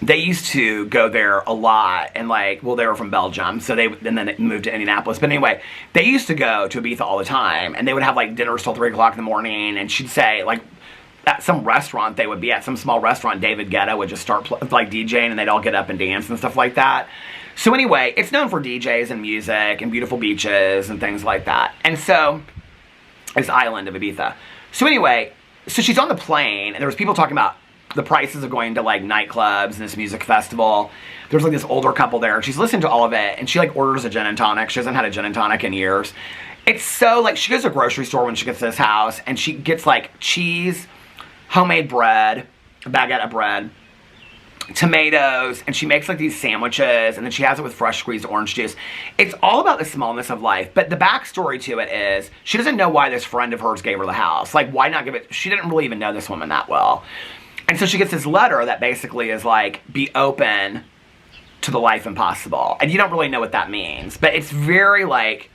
They used to go there a lot, and like, well, they were from Belgium, so and then they moved to Indianapolis. But anyway, they used to go to Ibiza all the time, and they would have like dinners till 3 o'clock in the morning. And she'd say like, at some restaurant they would be at, some small restaurant, David Guetta would just start like DJing, and they'd all get up and dance and stuff like that. So anyway, it's known for DJs and music and beautiful beaches and things like that. And so, this island of Ibiza. So anyway, so she's on the plane, and there was people talking about the prices of going to like nightclubs and this music festival. There's like this older couple there. She's listened to all of it, and she like orders a gin and tonic. She hasn't had a gin and tonic in years. It's so like, she goes to a grocery store when she gets to this house, and she gets like cheese, homemade bread, a baguette of bread, tomatoes, and she makes like these sandwiches, and then she has it with fresh squeezed orange juice. It's all about the smallness of life, but the backstory to it is she doesn't know why this friend of hers gave her the house. Like, why not give it? She didn't really even know this woman that well. And so she gets this letter that basically is like, be open to the life impossible. And you don't really know what that means, but it's very like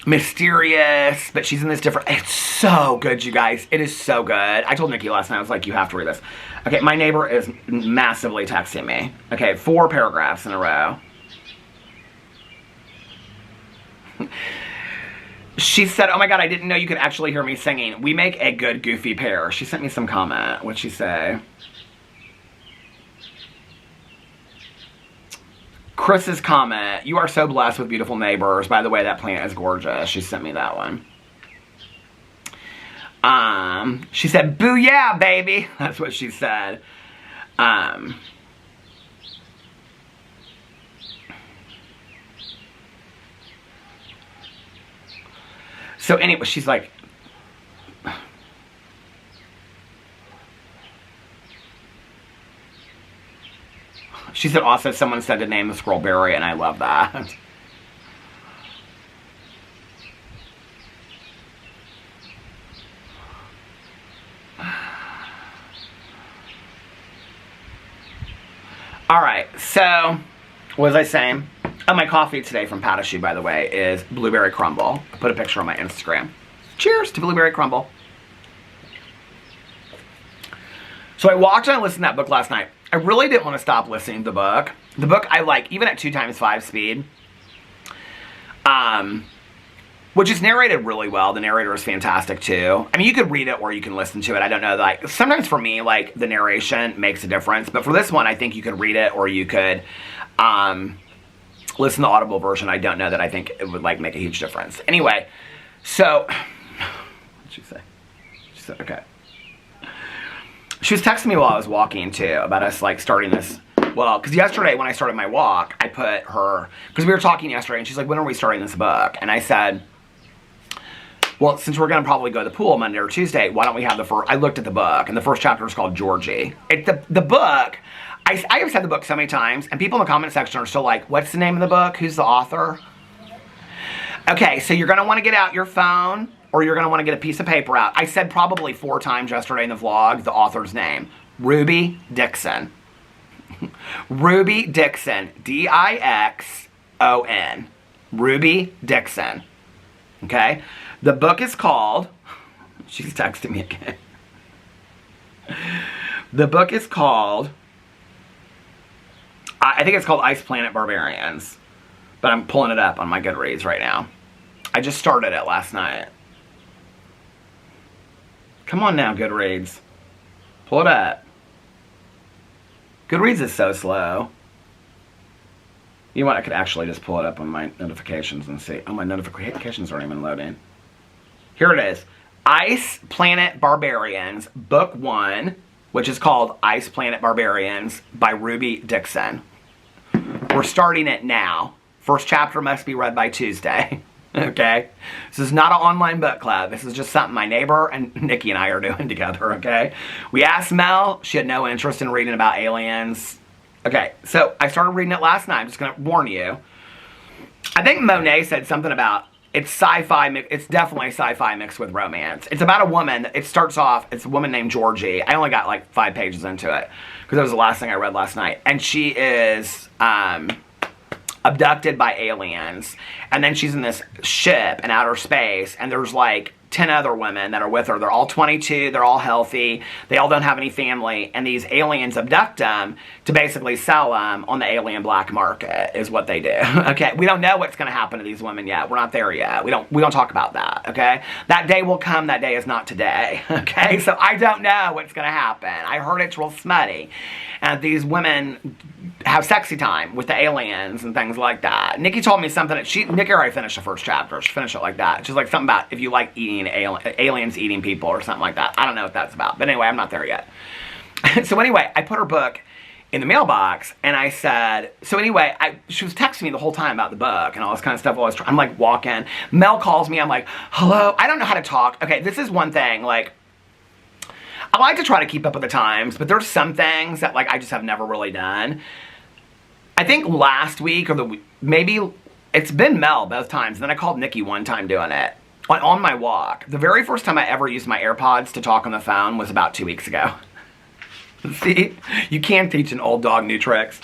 mysterious, but she's in this different, it's so good, you guys. It is so good. I told Nikki last night, I was like, you have to read this. Okay, my neighbor is massively texting me. Okay, 4 paragraphs in a row. She said, oh my god, I didn't know you could actually hear me singing. We make a good goofy pair. She sent me some comment. What'd she say? Chris's comment, you are so blessed with beautiful neighbors. By the way, that plant is gorgeous. She sent me that one. She said, booyah, baby. That's what she said. So anyway, she's like, she said also someone said to name the squirrel Barry, and I love that. Alright, so, what was I saying? Oh, my coffee today from Patashu, by the way, is blueberry crumble. I put a picture on my Instagram. Cheers to blueberry crumble. So I watched and I listened to that book last night. I really didn't want to stop listening to the book. The book I like, even at 2x5 speed. Which is narrated really well. The narrator is fantastic too. I mean, you could read it or you can listen to it. I don't know. Like, sometimes for me, like, the narration makes a difference. But for this one, I think you could read it or you could listen to the Audible version. I don't know that I think it would, like, make a huge difference. Anyway, so, what'd she say? She said, okay. She was texting me while I was walking, too, about us, like, starting this. Well, because yesterday when I started my walk, I put her, because we were talking yesterday, and she's like, when are we starting this book? And I said, well, since we're going to probably go to the pool Monday or Tuesday, why don't we have the first, I looked at the book, and the first chapter is called Georgie. The book, I have said the book so many times, and people in the comment section are still like, what's the name of the book? Who's the author? Okay, so you're going to want to get out your phone, or you're going to want to get a piece of paper out. I said probably 4 times yesterday in the vlog the author's name. Ruby Dixon. Ruby Dixon. D-I-X-O-N. Ruby Dixon. Okay? The book is called... She's texting me again. The book is called... I think it's called Ice Planet Barbarians. But I'm pulling it up on my Goodreads right now. I just started it last night. Come on now, Goodreads. Pull it up. Goodreads is so slow. You know what? I could actually just pull it up on my notifications and see. Oh, my notifications aren't even loading. Here it is. Ice Planet Barbarians, Book 1, which is called Ice Planet Barbarians by Ruby Dixon. We're starting it now. First chapter must be read by Tuesday. Okay? This is not an online book club. This is just something my neighbor and Nikki and I are doing together, okay? We asked Mel. She had no interest in reading about aliens. Okay, so I started reading it last night. I'm just going to warn you. I think Monet said something about it's sci-fi. It's definitely sci-fi mixed with romance. It's about a woman. It starts off, it's a woman named Georgie. I only got like 5 pages into it because that was the last thing I read last night. And she is abducted by aliens. And then she's in this ship in outer space. And there's like 10 other women that are with her. They're all 22. They're all healthy. They all don't have any family. And these aliens abduct them to basically sell them on the alien black market is what they do. Okay. We don't know what's going to happen to these women yet. We're not there yet. We don't talk about that. Okay. That day will come. That day is not today. Okay. So I don't know what's going to happen. I heard it's real smutty. And these women have sexy time with the aliens and things like that. Nikki told me something that Nikki already finished the first chapter. She finished it like that. She's like something about if you like eating aliens eating people or something like that. I don't know what that's about. But anyway, I'm not there yet. So anyway, I put her book in the mailbox and I said, so anyway, she was texting me the whole time about the book and all this kind of stuff. I'm like walking. Mel calls me. I'm like, hello. I don't know how to talk. Okay, this is one thing. Like, I like to try to keep up with the times, but there's some things that like I just have never really done. I think last week or maybe it's been Mel both times. And then I called Nikki one time doing it on my walk. The very first time I ever used my AirPods to talk on the phone was about 2 weeks ago. See, you can't teach an old dog new tricks.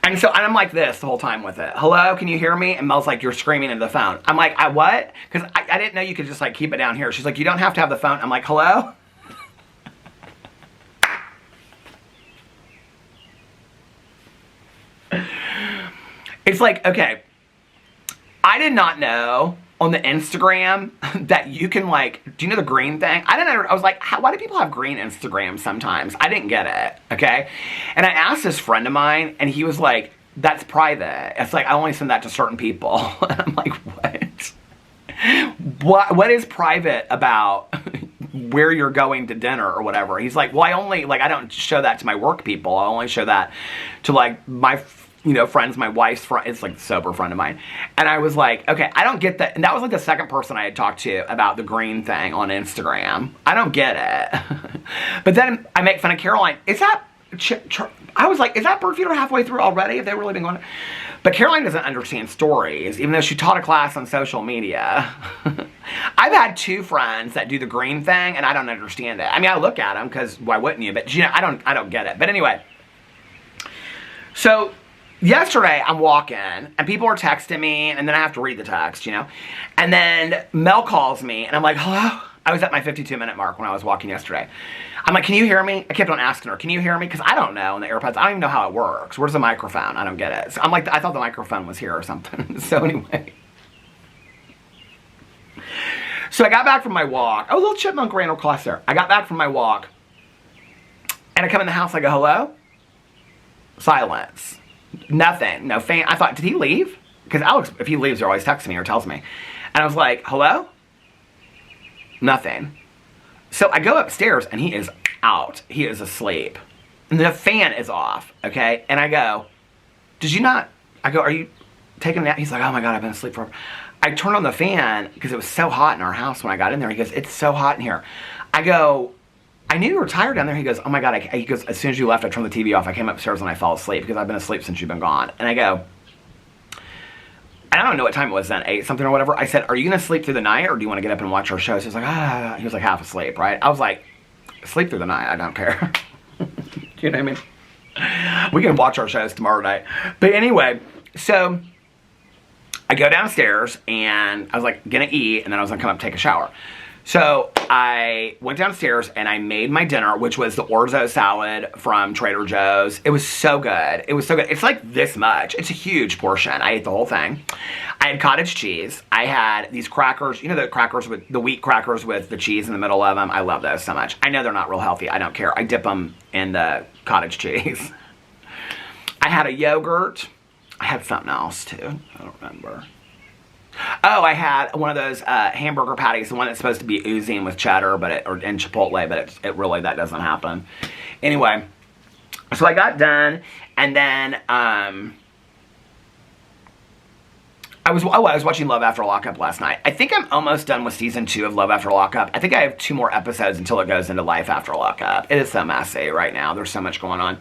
And so I'm like this the whole time with it. Hello, can you hear me? And Mel's like, you're screaming into the phone. I'm like, I what? Because I didn't know you could just like keep it down here. She's like, you don't have to have the phone. I'm like, hello? It's like, okay, I did not know on the Instagram that you can like, do you know the green thing? I didn't know, I was like, why do people have green Instagrams sometimes? I didn't get it, okay? And I asked this friend of mine and he was like, that's private. It's like, I only send that to certain people. And I'm like, what is private about where you're going to dinner or whatever? He's like, well, I don't show that to my work people. I only show that to like my friends, my wife's friend, it's like a sober friend of mine. And I was like, okay, I don't get that. And that was like the second person I had talked to about the green thing on Instagram. I don't get it. But then I make fun of Caroline. Is that, I was like, is that bird feeder halfway through already? Have they really been going? But Caroline doesn't understand stories, even though she taught a class on social media. I've had 2 friends that do the green thing and I don't understand it. I mean, I look at them because why wouldn't you? But I don't get it. But anyway, so yesterday, I'm walking, and people are texting me, and then I have to read the text, And then Mel calls me, and I'm like, hello? I was at my 52-minute mark when I was walking yesterday. I'm like, can you hear me? I kept on asking her, can you hear me? Because I don't know in the AirPods. I don't even know how it works. Where's the microphone? I don't get it. So I'm like, I thought the microphone was here or something. So anyway. So I got back from my walk. Oh, little chipmunk ran across there. I got back from my walk, and I come in the house, I go, hello? Silence. Nothing. No fan. I thought, did he leave? Because Alex, if he leaves, he always texts me or tells me. And I was like, hello? Nothing. So I go upstairs and he is out. He is asleep. And the fan is off, okay? And I go, I go, are you taking a nap? He's like, oh my God, I've been asleep forever. I turned on the fan because it was so hot in our house when I got in there. He goes, it's so hot in here. I go, I knew you were tired down there. He goes, oh my God. He goes, as soon as you left, I turned the TV off. I came upstairs and I fell asleep because I've been asleep since you've been gone. And I go, and I don't know what time it was then, 8 something or whatever. I said, are you going to sleep through the night or do you want to get up and watch our shows? He was like, he was like half asleep, right? I was like, sleep through the night. I don't care. You know what I mean? We can watch our shows tomorrow night. But anyway, so I go downstairs and I was like, gonna eat, and then I was gonna come up and take a shower. So I went downstairs and I made my dinner, which was the orzo salad from Trader Joe's. It was so good. It was so good. It's like this much. It's a huge portion. I ate the whole thing. I had cottage cheese. I had these crackers, you know, the crackers with the wheat crackers with the cheese in the middle of them. I love those so much. I know they're not real healthy. I don't care. I dip them in the cottage cheese. I had a yogurt. I had something else too. I don't remember. Oh, I had one of those hamburger patties, the one that's supposed to be oozing with cheddar, and Chipotle, but it really, that doesn't happen. Anyway, so I got done, and then I was watching Love After Lockup last night. I think I'm almost done with season 2 of Love After Lockup. I think I have 2 more episodes until it goes into Life After Lockup. It is so messy right now. There's so much going on.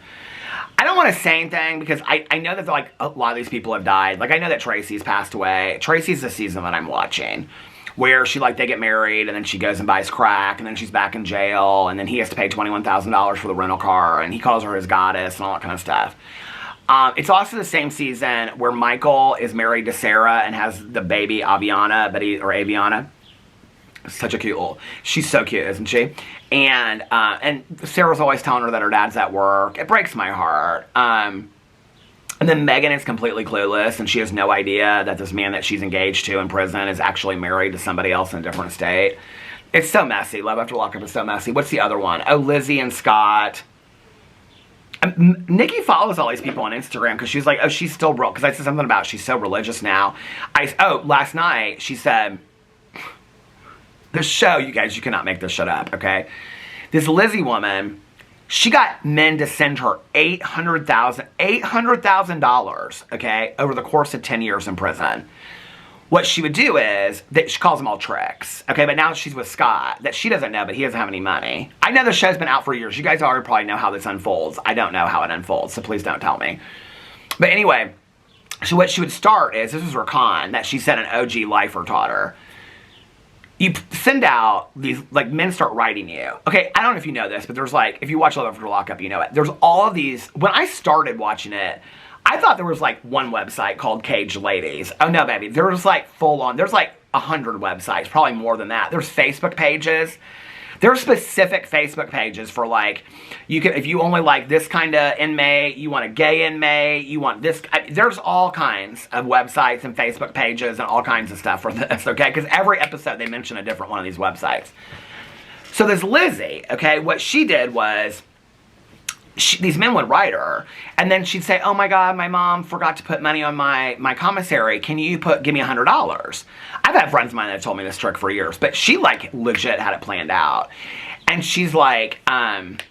I don't want to say anything because I know that like a lot of these people have died. Like I know that Tracy's passed away. Tracy's the season that I'm watching, where they get married and then she goes and buys crack and then she's back in jail and then he has to pay $21,000 for the rental car and he calls her his goddess and all that kind of stuff. It's also the same season where Michael is married to Sarah and has the baby Aviana. Such a cute little. She's so cute, isn't she? And Sarah's always telling her that her dad's at work. It breaks my heart. And then Megan is completely clueless, and she has no idea that this man that she's engaged to in prison is actually married to somebody else in a different state. It's so messy. Love After Lockup is so messy. What's the other one? Oh, Lizzie and Scott. Nikki follows all these people on Instagram because she's like, oh, she's still real. Because I said something about she's so religious now. Last night she said, this show, you guys, you cannot make this shit up, okay? This Lizzie woman, she got men to send her $800,000, okay, over the course of 10 years in prison. What she would do is, she calls them all tricks, okay? But now she's with Scott, that she doesn't know, but he doesn't have any money. I know the show's been out for years. You guys already probably know how this unfolds. I don't know how it unfolds, so please don't tell me. But anyway, so what she would start is, this was her con, that she said an OG lifer taught her. You send out these, like, men start writing you. Okay, I don't know if you know this, but there's like, if you watch Love After Lockup, you know it. There's all of these, when I started watching it, I thought there was like one website called Caged Ladies. Oh no, baby, there was like full on, there's like 100 websites, probably more than that. There's Facebook pages. There are specific Facebook pages for like, if you only like this kind of inmate, you want a gay inmate, you want this, there's all kinds of websites and Facebook pages and all kinds of stuff for this, okay? Because every episode they mention a different one of these websites. So this Lizzie, okay, what she did was, these men would write her, and then she'd say, oh my God, my mom forgot to put money on my commissary. Can you give me $100? I've had friends of mine that have told me this trick for years, but she like legit had it planned out. And she's like, and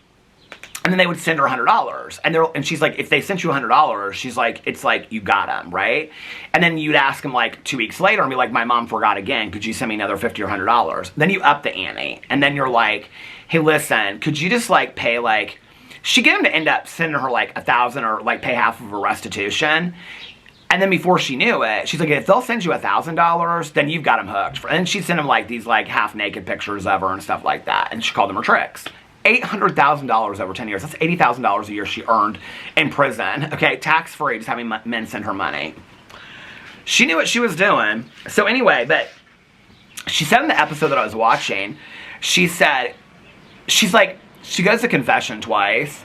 then they would send her $100. And she's like, if they sent you $100, she's like, it's like, you got them, right? And then you'd ask them like 2 weeks later and be like, my mom forgot again. Could you send me another $50 or $100? Then you up the ante. And then you're like, hey, listen, could you just like pay like, she get him to end up sending her like $1,000 or like pay half of her restitution. And then before she knew it, she's like, if they'll send you $1,000, then you've got them hooked. And she'd send him like these like half naked pictures of her and stuff like that. And she called them her tricks. $800,000 over 10 years. That's $80,000 a year she earned in prison. Okay, tax free, just having men send her money. She knew what she was doing. So anyway, but she said in the episode that I was watching, she said, she's like, she goes to confession twice,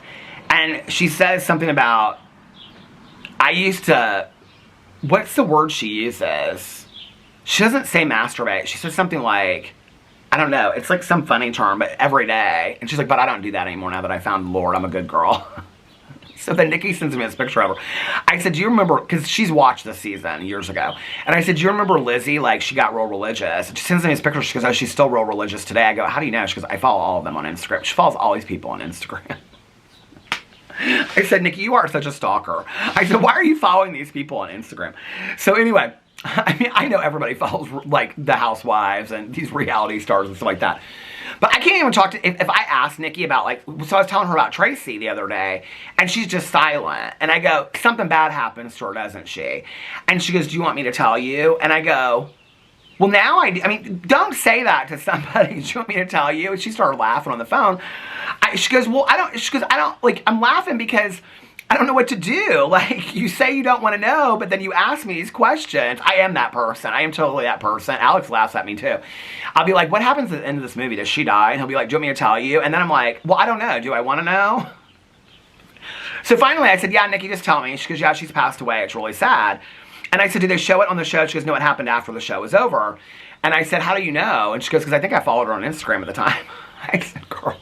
and she says something about, I used to, what's the word she uses? She doesn't say masturbate. She says something like, I don't know, it's like some funny term, but every day. And she's like, but I don't do that anymore now that I found the Lord. I'm a good girl. So then Nikki sends me this picture of her. I said, do you remember, because she's watched this season years ago. And I said, do you remember Lizzie? Like, she got real religious. And she sends me this picture. She goes, oh, she's still real religious today. I go, how do you know? She goes, I follow all of them on Instagram. She follows all these people on Instagram. I said, Nikki, you are such a stalker. I said, why are you following these people on Instagram? So anyway, I mean, I know everybody follows, like, the housewives and these reality stars and stuff like that. But I can't even talk to, if I asked Nikki about, like, so I was telling her about Tracy the other day, and she's just silent. And I go, something bad happens to her, doesn't she? And she goes, do you want me to tell you? And I go, well, now I mean, don't say that to somebody. Do you want me to tell you? And she started laughing on the phone. She goes, well, I don't, like, I'm laughing because I don't know what to do. Like, you say you don't want to know, but then you ask me these questions. I am that person. I am totally that person. Alex laughs at me too. I'll be like, what happens at the end of this movie? Does she die? And he'll be like, do you want me to tell you? And then I'm like, well, I don't know. Do I want to know? So finally I said, yeah, Nikki, just tell me. She goes, yeah, she's passed away. It's really sad. And I said, did they show it on the show? She goes, no, it happened after the show was over. And I said, how do you know? And she goes, because I think I followed her on Instagram at the time. I said, girl,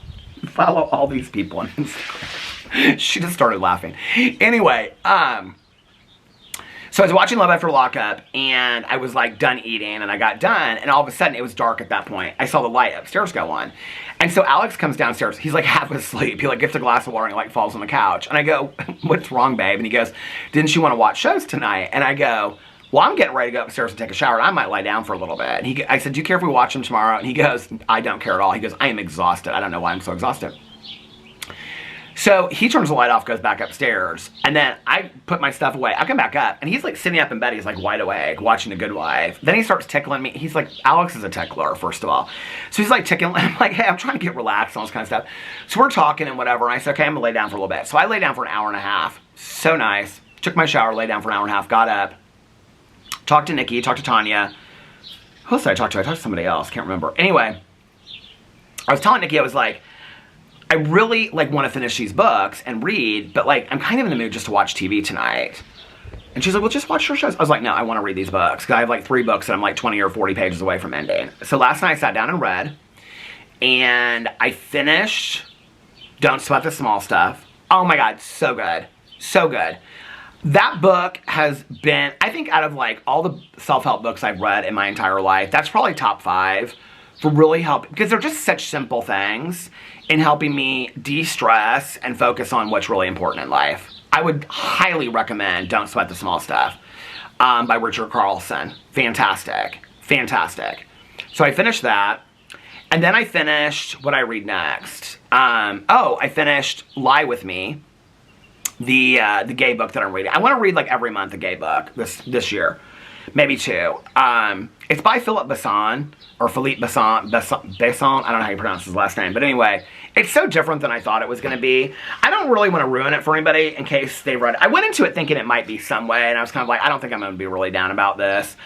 follow all these people on Instagram. She just started laughing. Anyway, so I was watching Love After Lockup, and I was like done eating, and I got done, and all of a sudden it was dark at that point. I saw the light upstairs go on. And so Alex comes downstairs. He's like half asleep. He like gets a glass of water and he like falls on the couch. And I go, what's wrong, babe? And he goes, didn't you want to watch shows tonight? And I go, well, I'm getting ready to go upstairs and take a shower, and I might lie down for a little bit. And I said, do you care if we watch them tomorrow? And he goes, I don't care at all. He goes, I am exhausted. I don't know why I'm so exhausted. So he turns the light off, goes back upstairs, and then I put my stuff away. I come back up, and he's like sitting up in bed. He's like wide awake, watching The Good Wife. Then he starts tickling me. He's like, Alex is a tickler, first of all. So he's like tickling. I'm like, hey, I'm trying to get relaxed and all this kind of stuff. So we're talking and whatever, and I said, okay, I'm going to lay down for a little bit. So I lay down for an hour and a half. So nice. Took my shower, lay down for an hour and a half, got up, talked to Nikki, talked to Tanya. Who else did I talk to? I talked to somebody else. Can't remember. Anyway, I was telling Nikki, I was like, I really like want to finish these books and read, but like I'm kind of in the mood just to watch TV tonight. And she's like, well, just watch your shows. I was like, no, I want to read these books. Because I have like 3 books and I'm like 20 or 40 pages away from ending. So last night I sat down and read. And I finished Don't Sweat the Small Stuff. Oh my God, so good. So good. That book has been, I think out of like all the self-help books I've read in my entire life, that's probably top 5 for really helping. Because they're just such simple things in helping me de-stress and focus on what's really important in life. I would highly recommend Don't Sweat the Small Stuff by Richard Carlson. Fantastic. Fantastic. So I finished that. And then I finished, what did I read next? I finished Lie With Me, the gay book that I'm reading. I want to read like every month a gay book this year. Maybe 2. It's by Philippe Besson, or Philippe Besson. I don't know how you pronounce his last name. But anyway, it's so different than I thought it was going to be. I don't really want to ruin it for anybody in case they read it. I went into it thinking it might be some way, and I was kind of like, I don't think I'm going to be really down about this.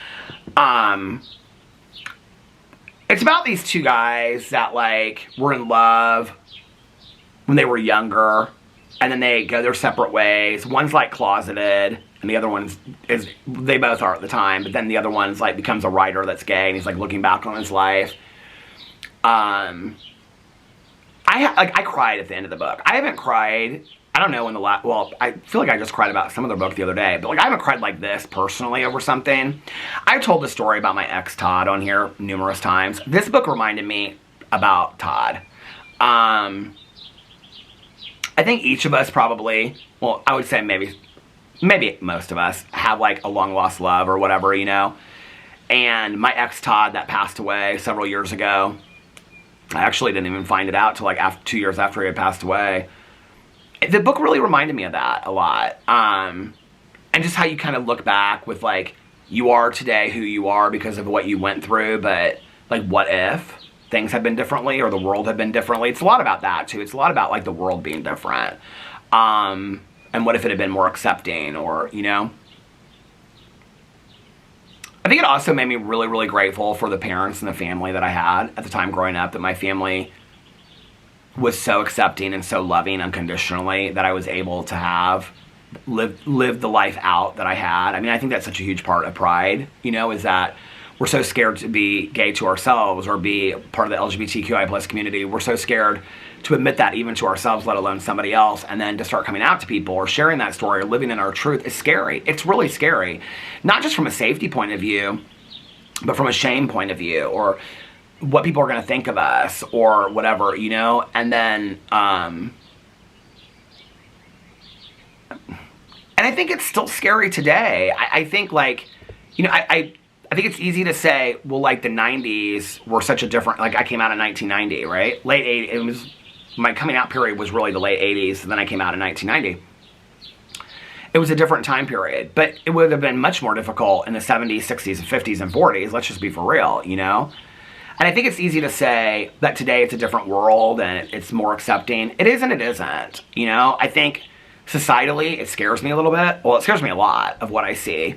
It's about these 2 guys that like were in love when they were younger, and then they go their separate ways. One's like closeted, and the other one's they both are at the time, but then the other one's like becomes a writer that's gay, and he's like looking back on his life. I cried at the end of the book. I haven't cried, I don't know, I feel like I just cried about some other book the other day, but like I haven't cried like this personally over something. I've told the story about my ex Todd on here numerous times. This book reminded me about Todd. I think each of us probably, well, I would say maybe most of us have like a long lost love or whatever, you know. And my ex Todd that passed away several years ago, I actually didn't even find it out till like 2 years after he had passed away. The book really reminded me of that a lot. And just how you kind of look back with like, you are today who you are because of what you went through, but like what if things had been differently or the world had been differently? It's a lot about that too. It's a lot about like the world being different. And what if it had been more accepting, or, you know? I think it also made me really, really grateful for the parents and the family that I had at the time growing up, that my family was so accepting and so loving unconditionally that I was able to live the life out that I had. I mean, I think that's such a huge part of pride, you know, is that we're so scared to be gay to ourselves or be part of the LGBTQI plus community. We're so scared to admit that even to ourselves, let alone somebody else, and then to start coming out to people or sharing that story or living in our truth is scary. It's really scary. Not just from a safety point of view, but from a shame point of view, or what people are going to think of us or whatever, you know? And then, and I think it's still scary today. I think like, you know, I think it's easy to say, well, like the 90s were such a different, like I came out in 1990, right? Late 80s, it was, my coming out period was really the late 80s, and then I came out in 1990. It was a different time period, but it would have been much more difficult in the 70s, 60s, 50s, and 40s. Let's just be for real, you know? And I think it's easy to say that today it's a different world and it's more accepting. It is and it isn't, you know? I think societally, it scares me a little bit. Well, it scares me a lot of what I see.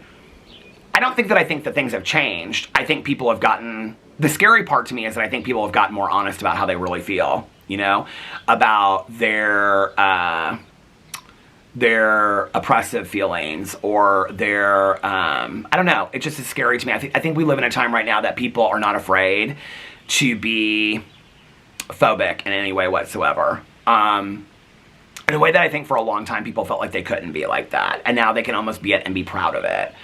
I don't think that things have changed. I think people have gotten, the scary part to me is that I think people have gotten more honest about how they really feel, you know, about their oppressive feelings or their, I don't know, it just is scary to me. I think we live in a time right now that people are not afraid to be phobic in any way whatsoever. In a way that I think for a long time people felt like they couldn't be like that. And now they can almost be it and be proud of it.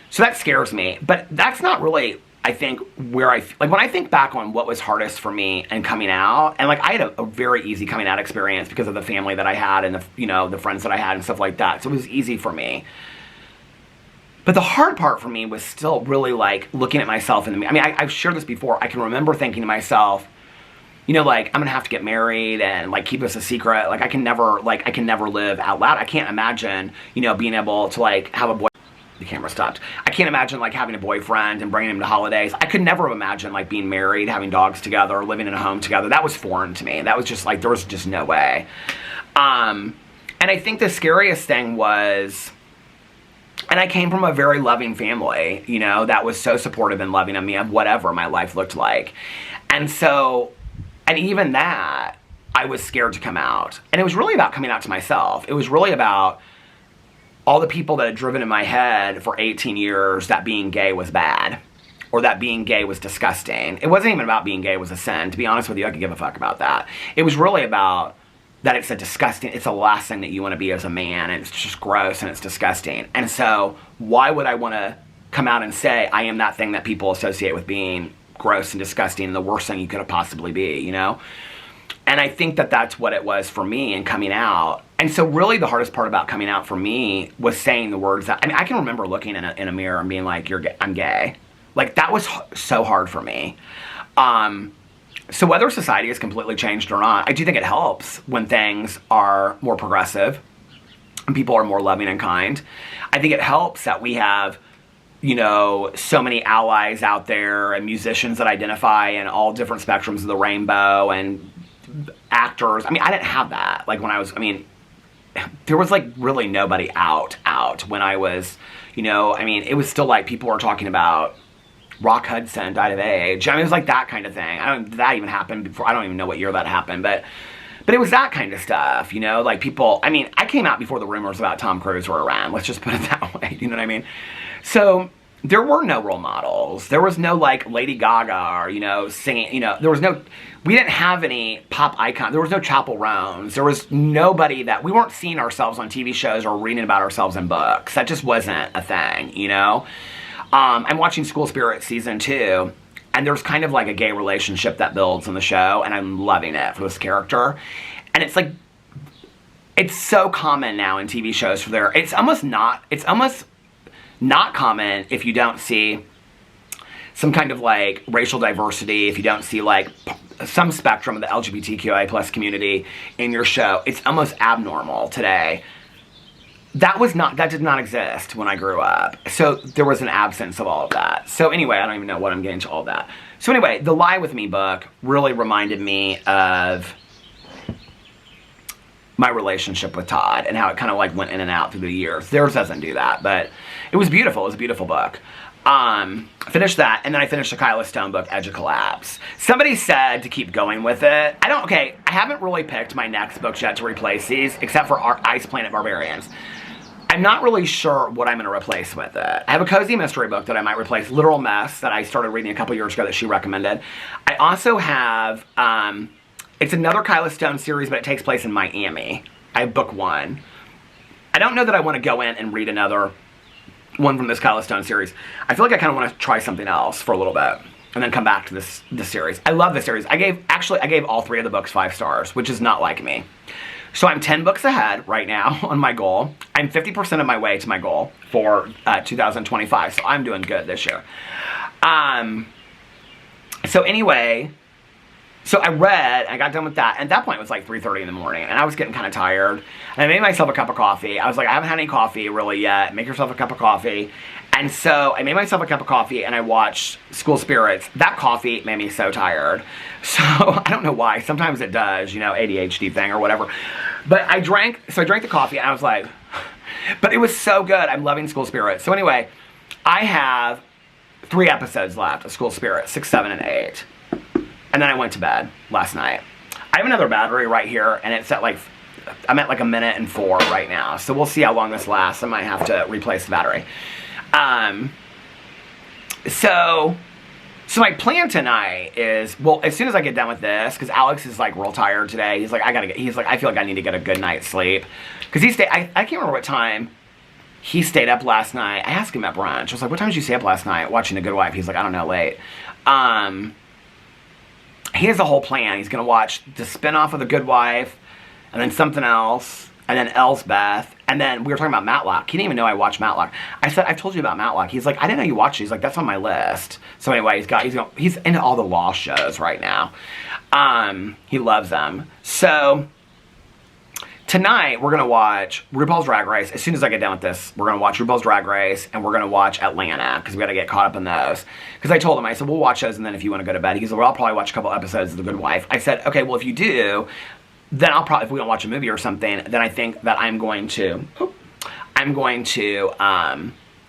So that scares me. But that's not really, I think, where like when I think back on what was hardest for me and coming out, and like I had a very easy coming out experience because of the family that I had and the, you know, the friends that I had and stuff like that. So it was easy for me. But the hard part for me was still really like looking at myself in the mirror. I mean, I've shared this before. I can remember thinking to myself, you know, like, I'm gonna have to get married and like keep this a secret. Like I can never live out loud. I can't imagine, you know, being able to like have a boy. The camera stopped. I can't imagine like having a boyfriend and bringing him to holidays. I could never have imagined like being married, having dogs together, living in a home together. That was foreign to me. That was just like, there was just no way. And I think the scariest thing was, and I came from a very loving family, you know, that was so supportive and loving of me of whatever my life looked like. And so, and even that, I was scared to come out. And it was really about coming out to myself. It was really about all the people that had driven in my head for 18 years that being gay was bad. Or that being gay was disgusting. It wasn't even about being gay was a sin. To be honest with you, I could give a fuck about that. It was really about that it's a disgusting, it's the last thing that you want to be as a man. And it's just gross and it's disgusting. And so why would I want to come out and say I am that thing that people associate with being gross and disgusting and the worst thing you could possibly be, you know? And I think that that's what it was for me in coming out. And so really the hardest part about coming out for me was saying the words that, I mean, I can remember looking in a mirror and being like, I'm gay. Like that was so hard for me. So whether society has completely changed or not, I do think it helps when things are more progressive and people are more loving and kind. I think it helps that we have, you know, so many allies out there and musicians that identify in all different spectrums of the rainbow and actors. I mean, I didn't have that. Like when I was, I mean, there was like really nobody out when I was, you know, I mean, it was still like people were talking about Rock Hudson died of AIDS. I mean, it was like that kind of thing. That even happened before. I don't even know what year that happened, but it was that kind of stuff, you know, like people, I mean, I came out before the rumors about Tom Cruise were around. Let's just put it that way. You know what I mean? So there were no role models. There was no like Lady Gaga or, you know, singing, you know, we didn't have any pop icon. There was no Chapel Roans. There was nobody that, we weren't seeing ourselves on TV shows or reading about ourselves in books. That just wasn't a thing, you know? I'm watching School Spirit season 2, and there's kind of like a gay relationship that builds in the show, and I'm loving it for this character. And it's like, it's so common now in TV shows for it's almost not common if you don't see some kind of like racial diversity, if you don't see like some spectrum of the LGBTQI plus community in your show. It's almost abnormal today. That did not exist when I grew up. So there was an absence of all of that. So anyway, I don't even know what I'm getting to all of that. So anyway, the Lie With Me book really reminded me of my relationship with Todd and how it kind of like went in and out through the years. Theirs doesn't do that, but it was beautiful. It was a beautiful book. I finished that, and then I finished the Kyla Stone book, Edge of Collapse. Somebody said to keep going with it. I haven't really picked my next books yet to replace these, except for Ice Planet Barbarians. I'm not really sure what I'm going to replace with it. I have a cozy mystery book that I might replace, Literal Mess, that I started reading a couple years ago that she recommended. I also have, it's another Kyla Stone series, but it takes place in Miami. I have book 1. I don't know that I want to go in and read another one from this Kyla Stone series. I feel like I kind of want to try something else for a little bit and then come back to this series. I love this series. I gave all 3 of the books 5 stars, which is not like me. So I'm 10 books ahead right now on my goal. I'm 50% of my way to my goal for 2025, so I'm doing good this year. So anyway, so I read, I got done with that, and at that point it was like 3:30 in the morning, and I was getting kind of tired, and I made myself a cup of coffee. I was like, I haven't had any coffee really yet. Make yourself a cup of coffee. And so I made myself a cup of coffee, and I watched School Spirits. That coffee made me so tired. So I don't know why. Sometimes it does, you know, ADHD thing or whatever. But I drank the coffee and I was like, but it was so good. I'm loving School Spirit. So anyway, I have 3 episodes left of School Spirit, 6, 7, and 8. And then I went to bed last night. I have another battery right here, and it's at like, I'm at like 1 minute and 4 right now. So we'll see how long this lasts. I might have to replace the battery. So my plan tonight is, well, as soon as I get done with this, because Alex is like real tired today. He's like, I feel like I need to get a good night's sleep. Because I can't remember what time he stayed up last night. I asked him at brunch. I was like, what time did you stay up last night watching The Good Wife? He's like, I don't know, late. He has a whole plan. He's going to watch the spinoff of The Good Wife, and then something else, and then Elsbeth, and then we were talking about Matlock. He didn't even know I watched Matlock. I said, I've told you about Matlock. He's like, I didn't know you watched it. He's like, that's on my list. So anyway, he's into all the law shows right now. He loves them. So tonight, we're going to watch RuPaul's Drag Race. As soon as I get done with this, we're going to watch RuPaul's Drag Race, and we're going to watch Atlanta, because we got to get caught up in those. Because I told him, I said, we'll watch those, and then if you want to go to bed, he goes, well, I'll probably watch a couple episodes of The Good Wife. I said, okay, well, if you do, then I'll probably, if we don't watch a movie or something, then I think that I'm going to,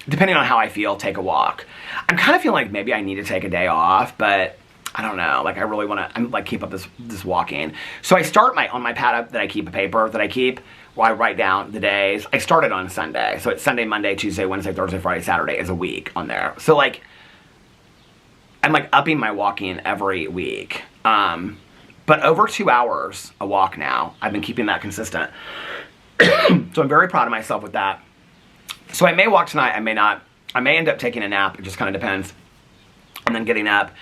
depending on how I feel, take a walk. I'm kind of feeling like maybe I need to take a day off, but I don't know, like I really want to, I'm like keep up this walking. So I start on my pad up that I keep, a paper that I keep, where I write down the days. I started on Sunday, so it's Sunday, Monday, Tuesday, Wednesday, Thursday, Friday, Saturday is a week on there. So like, I'm like upping my walking every week. But over 2 hours a walk now. I've been keeping that consistent. So I'm very proud of myself with that. So I may walk tonight, I may not. I may end up taking a nap, it just kind of depends. And then getting up.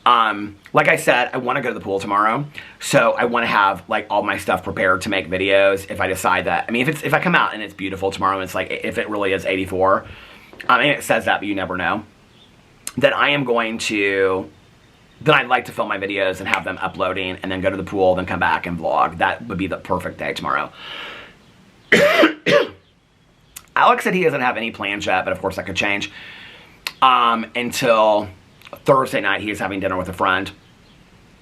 Like I said, I want to go to the pool tomorrow. So I want to have like all my stuff prepared to make videos if I decide that. I mean, if I come out and it's beautiful tomorrow, and it's like, if it really is 84, I mean, it says that, but you never know. Then I'd like to film my videos and have them uploading, and then go to the pool, then come back and vlog. That would be the perfect day tomorrow. Alex said he doesn't have any plans yet, but of course that could change. Until Thursday night, he is having dinner with a friend.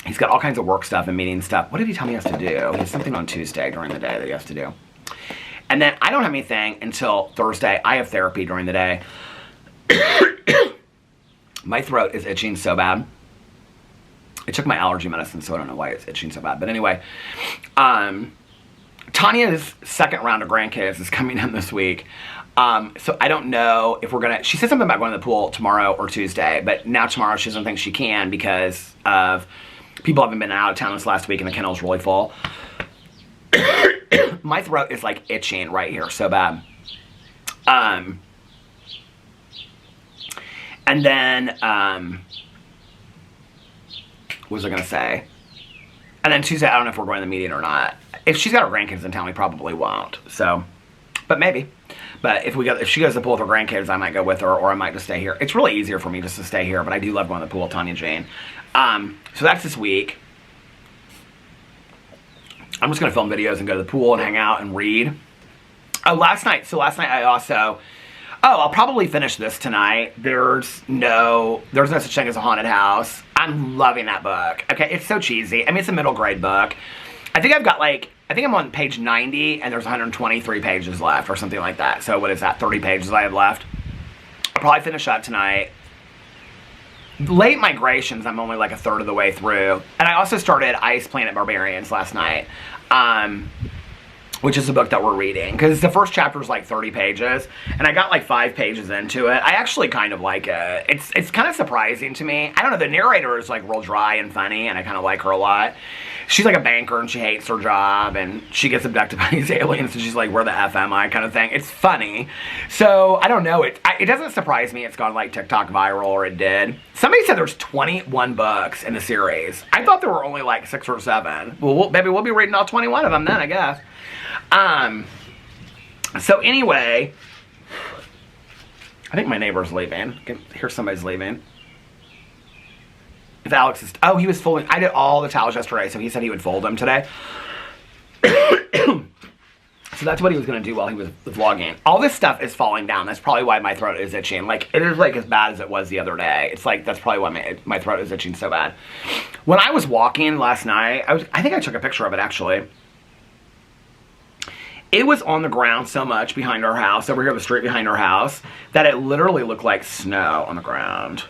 He's got all kinds of work stuff and meeting stuff. What did he tell me he has to do? He has something on Tuesday during the day that he has to do. And then I don't have anything until Thursday. I have therapy during the day. My throat is itching so bad. I took my allergy medicine, so I don't know why it's itching so bad. But anyway, Tanya's second round of grandkids is coming in this week. So I don't know if we're going to... She said something about going to the pool tomorrow or Tuesday. But now tomorrow she doesn't think she can because of... People haven't been out of town this last week and the kennel's really full. My throat is like itching right here so bad. And then... what was I going to say? And then Tuesday, I don't know if we're going to the meeting or not. If she's got her grandkids in town, we probably won't. So, but maybe. But if she goes to the pool with her grandkids, I might go with her, or I might just stay here. It's really easier for me just to stay here, but I do love going to the pool with Tanya Jane. So that's this week. I'm just going to film videos and go to the pool and hang out and read. Oh, last night I also... Oh, I'll probably finish this tonight. There's no such thing as a haunted house. I'm loving that book. Okay, it's so cheesy. I mean, it's a middle grade book. I think I'm on page 90, and there's 123 pages left, or something like that. So what is that, 30 pages I have left? I'll probably finish that tonight. Late Migrations, I'm only like a third of the way through. And I also started Ice Planet Barbarians last night. Which is the book that we're reading. Because the first chapter is like 30 pages. And I got like 5 pages into it. I actually kind of like it. It's kind of surprising to me. I don't know, the narrator is like real dry and funny. And I kind of like her a lot. She's like a banker and she hates her job. And she gets abducted by these aliens. And she's like, where the F am I, kind of thing. It's funny. So, I don't know. It doesn't surprise me it's gone like TikTok viral, or it did. Somebody said there's 21 books in the series. I thought there were only like 6 or 7. Well, maybe we'll be reading all 21 of them then, I guess. So anyway, I think my neighbor's leaving. I can hear somebody's leaving. If Alex is... Oh, he was folding... I did all the towels yesterday, so he said he would fold them today. So that's what he was going to do while he was vlogging. All this stuff is falling down. That's probably why my throat is itching. Like, it is like as bad as it was the other day. It's like, that's probably why my throat is itching so bad. When I was walking last night, I think I took a picture of it, actually. It was on the ground so much behind our house, over here on the street behind our house, that it literally looked like snow on the ground.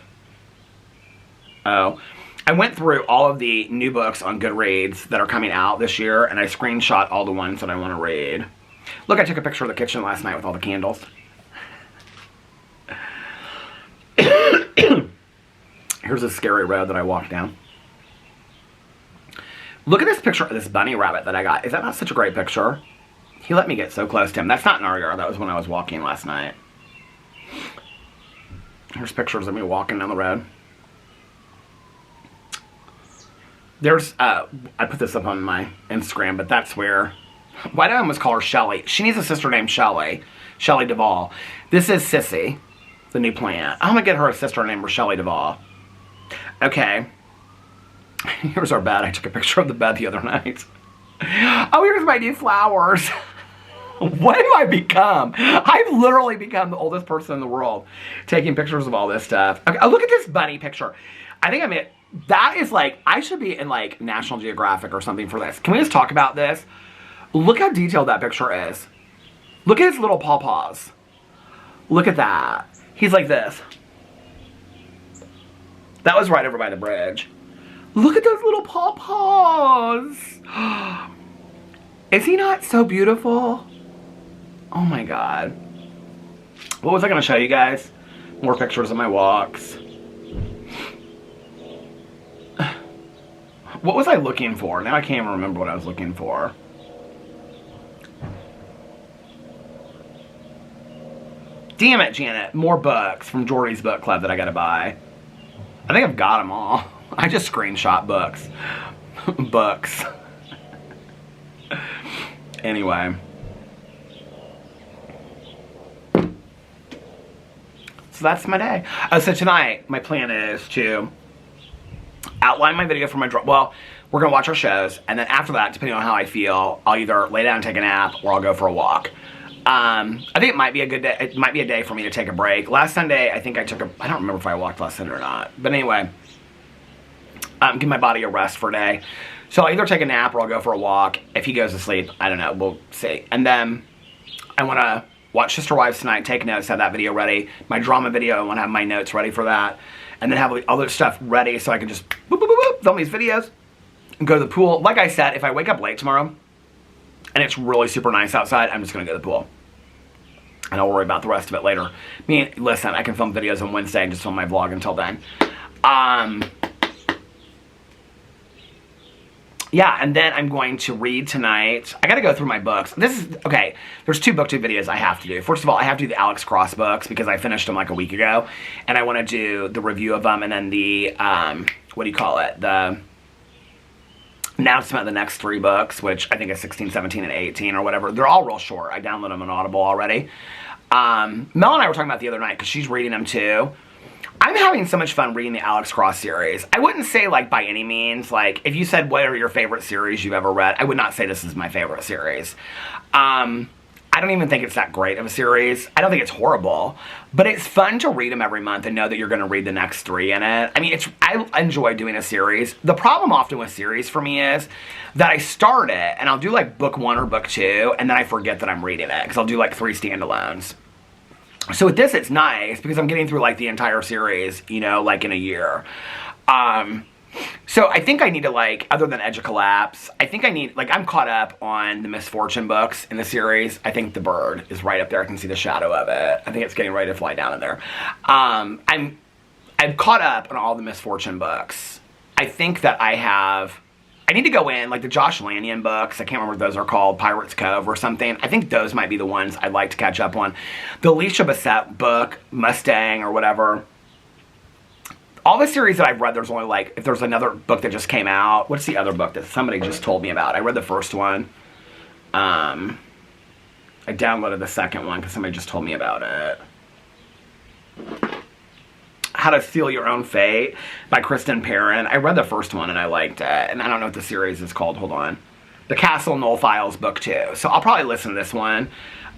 Oh. I went through all of the new books on Goodreads that are coming out this year, and I screenshot all the ones that I want to read. Look, I took a picture of the kitchen last night with all the candles. Here's a scary road that I walked down. Look at this picture of this bunny rabbit that I got. Is that not such a great picture? He let me get so close to him. That's not in our yard. That was when I was walking last night. Here's pictures of me walking down the road. There's, I put this up on my Instagram, but that's where, why do I almost call her Shelly? She needs a sister named Shelly. Shelly Duvall. This is Sissy, the new plant. I'm going to get her a sister named Shelly Duvall. Okay. Here's our bed. I took a picture of the bed the other night. Oh, here's my new flowers. What have I become? I've literally become the oldest person in the world taking pictures of all this stuff. Okay, oh, look at this bunny picture. I think I mean, that is like, I should be in like National Geographic or something for this. Can we just talk about this? Look how detailed that picture is. Look at his little pawpaws. Look at that. He's like this. That was right over by the bridge. Look at those little pawpaws. Is he not so beautiful? Oh my God. What was I going to show you guys? More pictures of my walks. What was I looking for? Now I can't even remember what I was looking for. Damn it, Janet. More books from Jordy's book club that I gotta buy. I think I've got them all. I just screenshot books. Books. Anyway. So that's my day. So tonight, my plan is to outline my video for my drop. Well, we're gonna watch our shows, and then after that, depending on how I feel, I'll either lay down and take a nap, or I'll go for a walk. I think it might be a good day. It might be a day for me to take a break. Last Sunday, I think I took a. I don't remember if I walked last Sunday or not. But anyway, give my body a rest for a day. So I'll either take a nap or I'll go for a walk. If he goes to sleep, I don't know. We'll see. And then I want to watch Sister Wives tonight. Take notes. Have that video ready. My drama video. I want to have my notes ready for that. And then have all this stuff ready so I can just boop, boop, boop, boop, film these videos and go to the pool. Like I said, if I wake up late tomorrow and it's really super nice outside, I'm just going to go to the pool. And I'll worry about the rest of it later. Listen, I can film videos on Wednesday and just film my vlog until then. Yeah, and then I'm going to read tonight. I gotta go through my books. Okay, there's 2 booktube videos I have to do. First of all, I have to do the Alex Cross books because I finished them like a week ago. And I want to do the review of them and then the, what do you call it? The announcement of the next 3 books, which I think is 16, 17, and 18 or whatever. They're all real short. I downloaded them on Audible already. Mel and I were talking about the other night because she's reading them too. I'm having so much fun reading the Alex Cross series. I wouldn't say, like, by any means, like, if you said what are your favorite series you've ever read, I would not say this is my favorite series. I don't even think it's that great of a series. I don't think it's horrible, but it's fun to read them every month and know that you're going to read the next 3 in it. I mean, I enjoy doing a series. The problem often with series for me is that I start it and I'll do like book 1 or book 2 and then I forget that I'm reading it because I'll do like 3 standalones. So with this, it's nice because I'm getting through like the entire series, you know, like in a year. So I think I need to, like, other than Edge of Collapse, I think I need, like, I'm caught up on the Misfortune books in the series. I think the bird is right up there. I can see the shadow of it. I think it's getting ready to fly down in there. I'm caught up on all the Misfortune books. I think that I need to go in, like the Josh Lanyon books, I can't remember what those are called, Pirate's Cove or something. I think those might be the ones I'd like to catch up on. The Alicia Bassett book, Mustang or whatever. All the series that I've read, there's only like, if there's another book that just came out, what's the other book that somebody just told me about? I read the first one. I downloaded the second one because somebody just told me about it. How to Steal Your Own Fate by Kristen Perrin. I read the first one and I liked it. And I don't know what the series is called. Hold on. The Castle Knoll Files book 2. So I'll probably listen to this one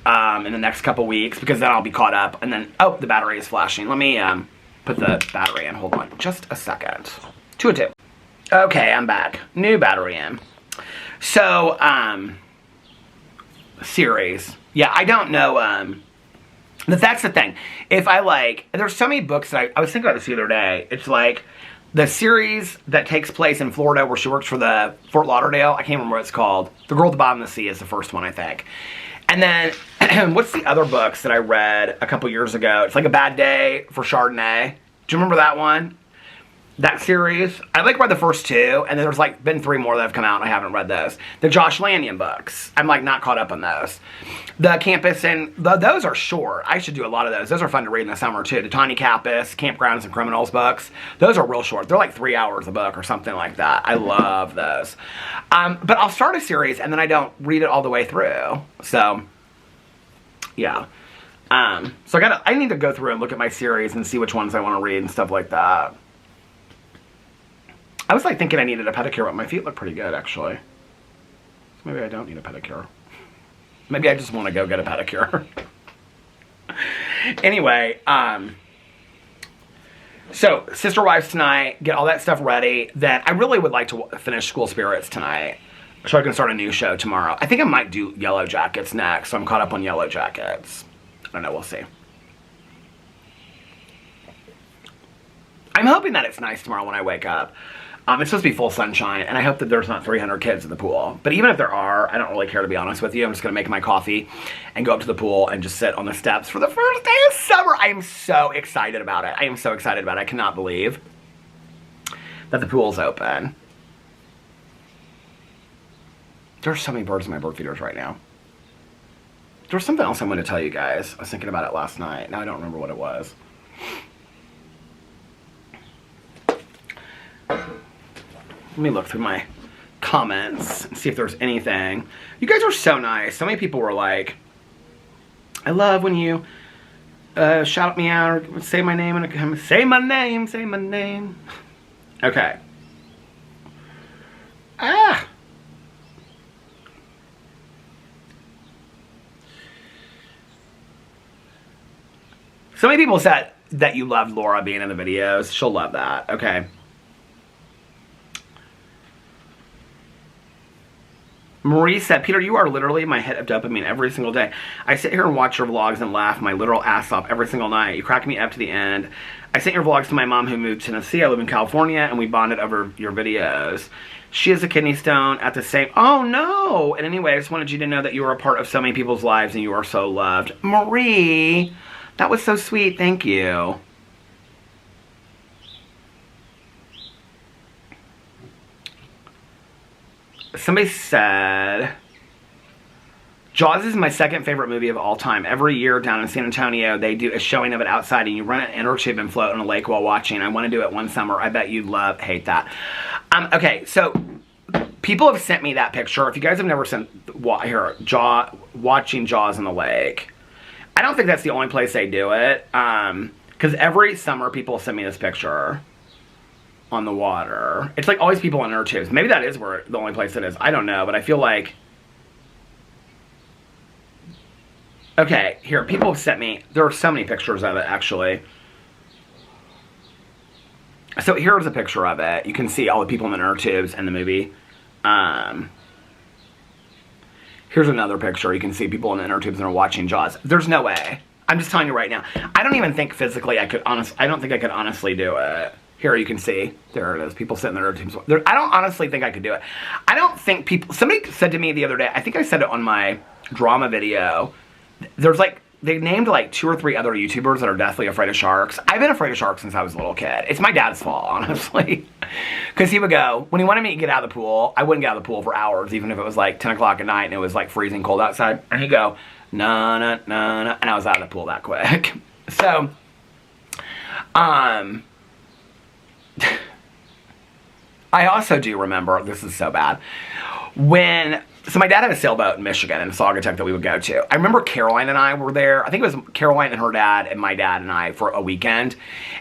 in the next couple weeks because then I'll be caught up. And then, oh, the battery is flashing. Let me put the battery in. Hold on. Just a second. 2 and 2. Okay, I'm back. New battery in. So, series. Yeah, I don't know, but that's the thing. If I like, there's so many books that I was thinking about this the other day. It's like the series that takes place in Florida where she works for the Fort Lauderdale. I can't remember what it's called. The Girl at the Bottom of the Sea is the first one, I think. And then, what's the other books that I read a couple years ago? It's like A Bad Day for Chardonnay. Do you remember that one? That series? I like read the first two, and then there's like been 3 more that have come out, and I haven't read those. The Josh Lanyon books. I'm like not caught up on those. The Campus, and those are short. I should do a lot of those. Those are fun to read in the summer too. The Tawny Campus, Campgrounds and Criminals books. Those are real short. They're like 3 hours a book or something like that. I love those. But I'll start a series, and then I don't read it all the way through. So, yeah. So I need to go through and look at my series and see which ones I want to read and stuff like that. I was like thinking I needed a pedicure, but my feet look pretty good actually. So maybe I don't need a pedicure. Maybe I just want to go get a pedicure. Anyway, so Sister Wives tonight, get all that stuff ready. Then I really would like to finish School Spirits tonight, so I can start a new show tomorrow. I think I might do Yellow Jackets next, so I'm caught up on Yellow Jackets. I don't know, we'll see. I'm hoping that it's nice tomorrow when I wake up. It's supposed to be full sunshine, and I hope that there's not 300 kids in the pool. But even if there are, I don't really care, to be honest with you. I'm just going to make my coffee and go up to the pool and just sit on the steps for the first day of summer. I am so excited about it. I am so excited about it. I cannot believe that the pool's open. There's so many birds in my bird feeders right now. There was something else I'm going to tell you guys. I was thinking about it last night. Now I don't remember what it was. Let me look through my comments and see if there's anything. You guys are so nice. So many people were like, I love when you shout me out or say my name and say my name, say my name. Okay. So many people said that you loved Laura being in the videos. She'll love that. Okay. Marie said, Peter, you are literally my hit of dopamine every single day. I sit here and watch your vlogs and laugh my literal ass off every single night. You crack me up to the end. I sent your vlogs to my mom who moved to Tennessee. I live in California, and we bonded over your videos. She has a kidney stone at the same... Oh, no! And anyway, I just wanted you to know that you are a part of so many people's lives, and you are so loved. Marie, that was so sweet. Thank you. Somebody said, Jaws is my second favorite movie of all time. Every year down in San Antonio, they do a showing of it outside, and you run an inner tube and float on a lake while watching. I want to do it one summer. I bet you'd hate that. Okay, so people have sent me that picture. If you guys have never seen, watching Jaws in the lake. I don't think that's the only place they do it, because every summer people send me this picture on the water. It's like always people on inner tubes. Maybe that is where the only place it is. I don't know, but I feel like... Okay, here, people have sent me... There are so many pictures of it, actually. So here's a picture of it. You can see all the people in the inner tubes in the movie. Here's another picture. You can see people in the inner tubes and are watching Jaws. There's no way. I'm just telling you right now. I don't even think physically I could I don't think I could honestly do it. Here you can see. There it is. People sitting there. I don't honestly think I could do it. I don't think people... Somebody said to me the other day, I think I said it on my drama video, there's like... They named like 2 or 3 other YouTubers that are deathly afraid of sharks. I've been afraid of sharks since I was a little kid. It's my dad's fault, honestly. Because he would go... When he wanted me to get out of the pool, I wouldn't get out of the pool for hours, even if it was like 10 o'clock at night and it was like freezing cold outside. And he'd go, no, no, no, no. And I was out of the pool that quick. So... I also do remember, this is so bad, so my dad had a sailboat in Michigan, in Saugatuck, that we would go to. I remember Caroline and I were there. I think it was Caroline and her dad and my dad and I for a weekend.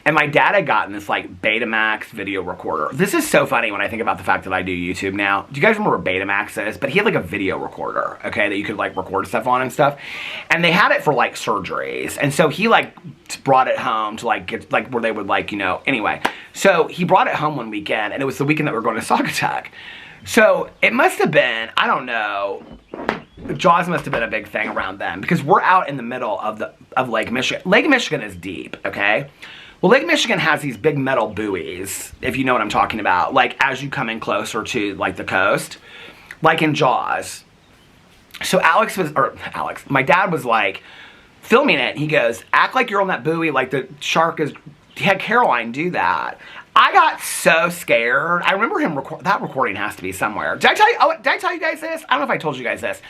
And my dad had gotten this like Betamax video recorder. This is so funny when I think about the fact that I do YouTube now. Do you guys remember what Betamax is? But he had like a video recorder, okay, that you could like record stuff on and stuff. And they had it for like surgeries. And so he like brought it home to like get like where they would like, you know, anyway. So he brought it home one weekend, and it was the weekend that we were going to Saugatuck. So, it must have been, I don't know, Jaws must have been a big thing around then because we're out in the middle of Lake Michigan. Lake Michigan is deep, okay? Well, Lake Michigan has these big metal buoys, if you know what I'm talking about, like as you come in closer to like the coast, like in Jaws. So my dad was like filming it. He goes, act like you're on that buoy, like the shark is. He had Caroline do that. I got so scared. I remember him that recording has to be somewhere. Did I tell you guys this? I don't know if I told you guys this.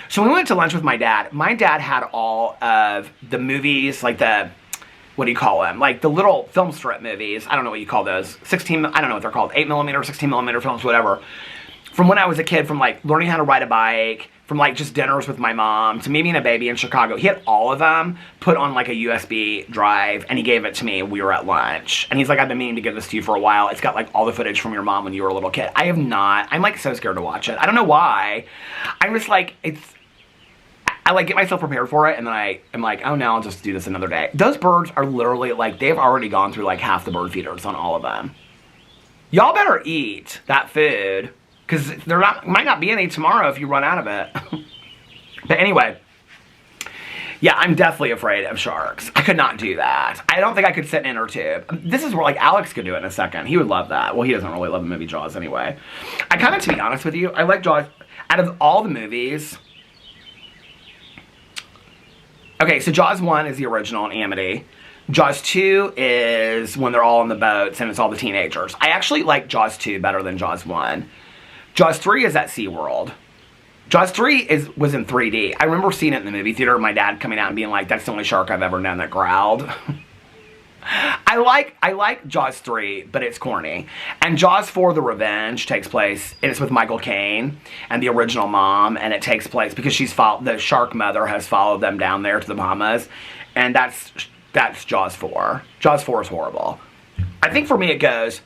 So we went to lunch with my dad. My dad had all of the movies, like the, what do you call them? Like the little film strip movies. I don't know what you call those. 16, I don't know what they're called. 8mm, 16mm films, whatever. From when I was a kid, from like learning how to ride a bike, from like just dinners with my mom, to me being a baby in Chicago. He had all of them put on like a USB drive, and he gave it to me. We were at lunch. And he's like, I've been meaning to give this to you for a while. It's got like all the footage from your mom when you were a little kid. I have not. I'm like so scared to watch it. I don't know why. I'm just like, I like get myself prepared for it, and then I'm like, oh no, I'll just do this another day. Those birds are literally like, they've already gone through like half the bird feeders on all of them. Y'all better eat that food. Because there might not be any tomorrow if you run out of it. But anyway, yeah, I'm definitely afraid of sharks. I could not do that. I don't think I could sit in an inner tube. This is where like Alex could do it in a second. He would love that. Well, he doesn't really love the movie Jaws anyway. I kind of, to be honest with you, I like Jaws. Out of all the movies, okay, so Jaws 1 is the original in Amity. Jaws 2 is when they're all on the boats and it's all the teenagers. I actually like Jaws 2 better than Jaws 1. Jaws 3 is at SeaWorld. Jaws 3 was in 3D. I remember seeing it in the movie theater, my dad coming out and being like, that's the only shark I've ever known that growled. I like Jaws 3, but it's corny. And Jaws 4, The Revenge, takes place, and it's with Michael Caine and the original mom, and it takes place because the shark mother has followed them down there to the Bahamas, and that's Jaws 4. Jaws 4 is horrible. I think for me it goes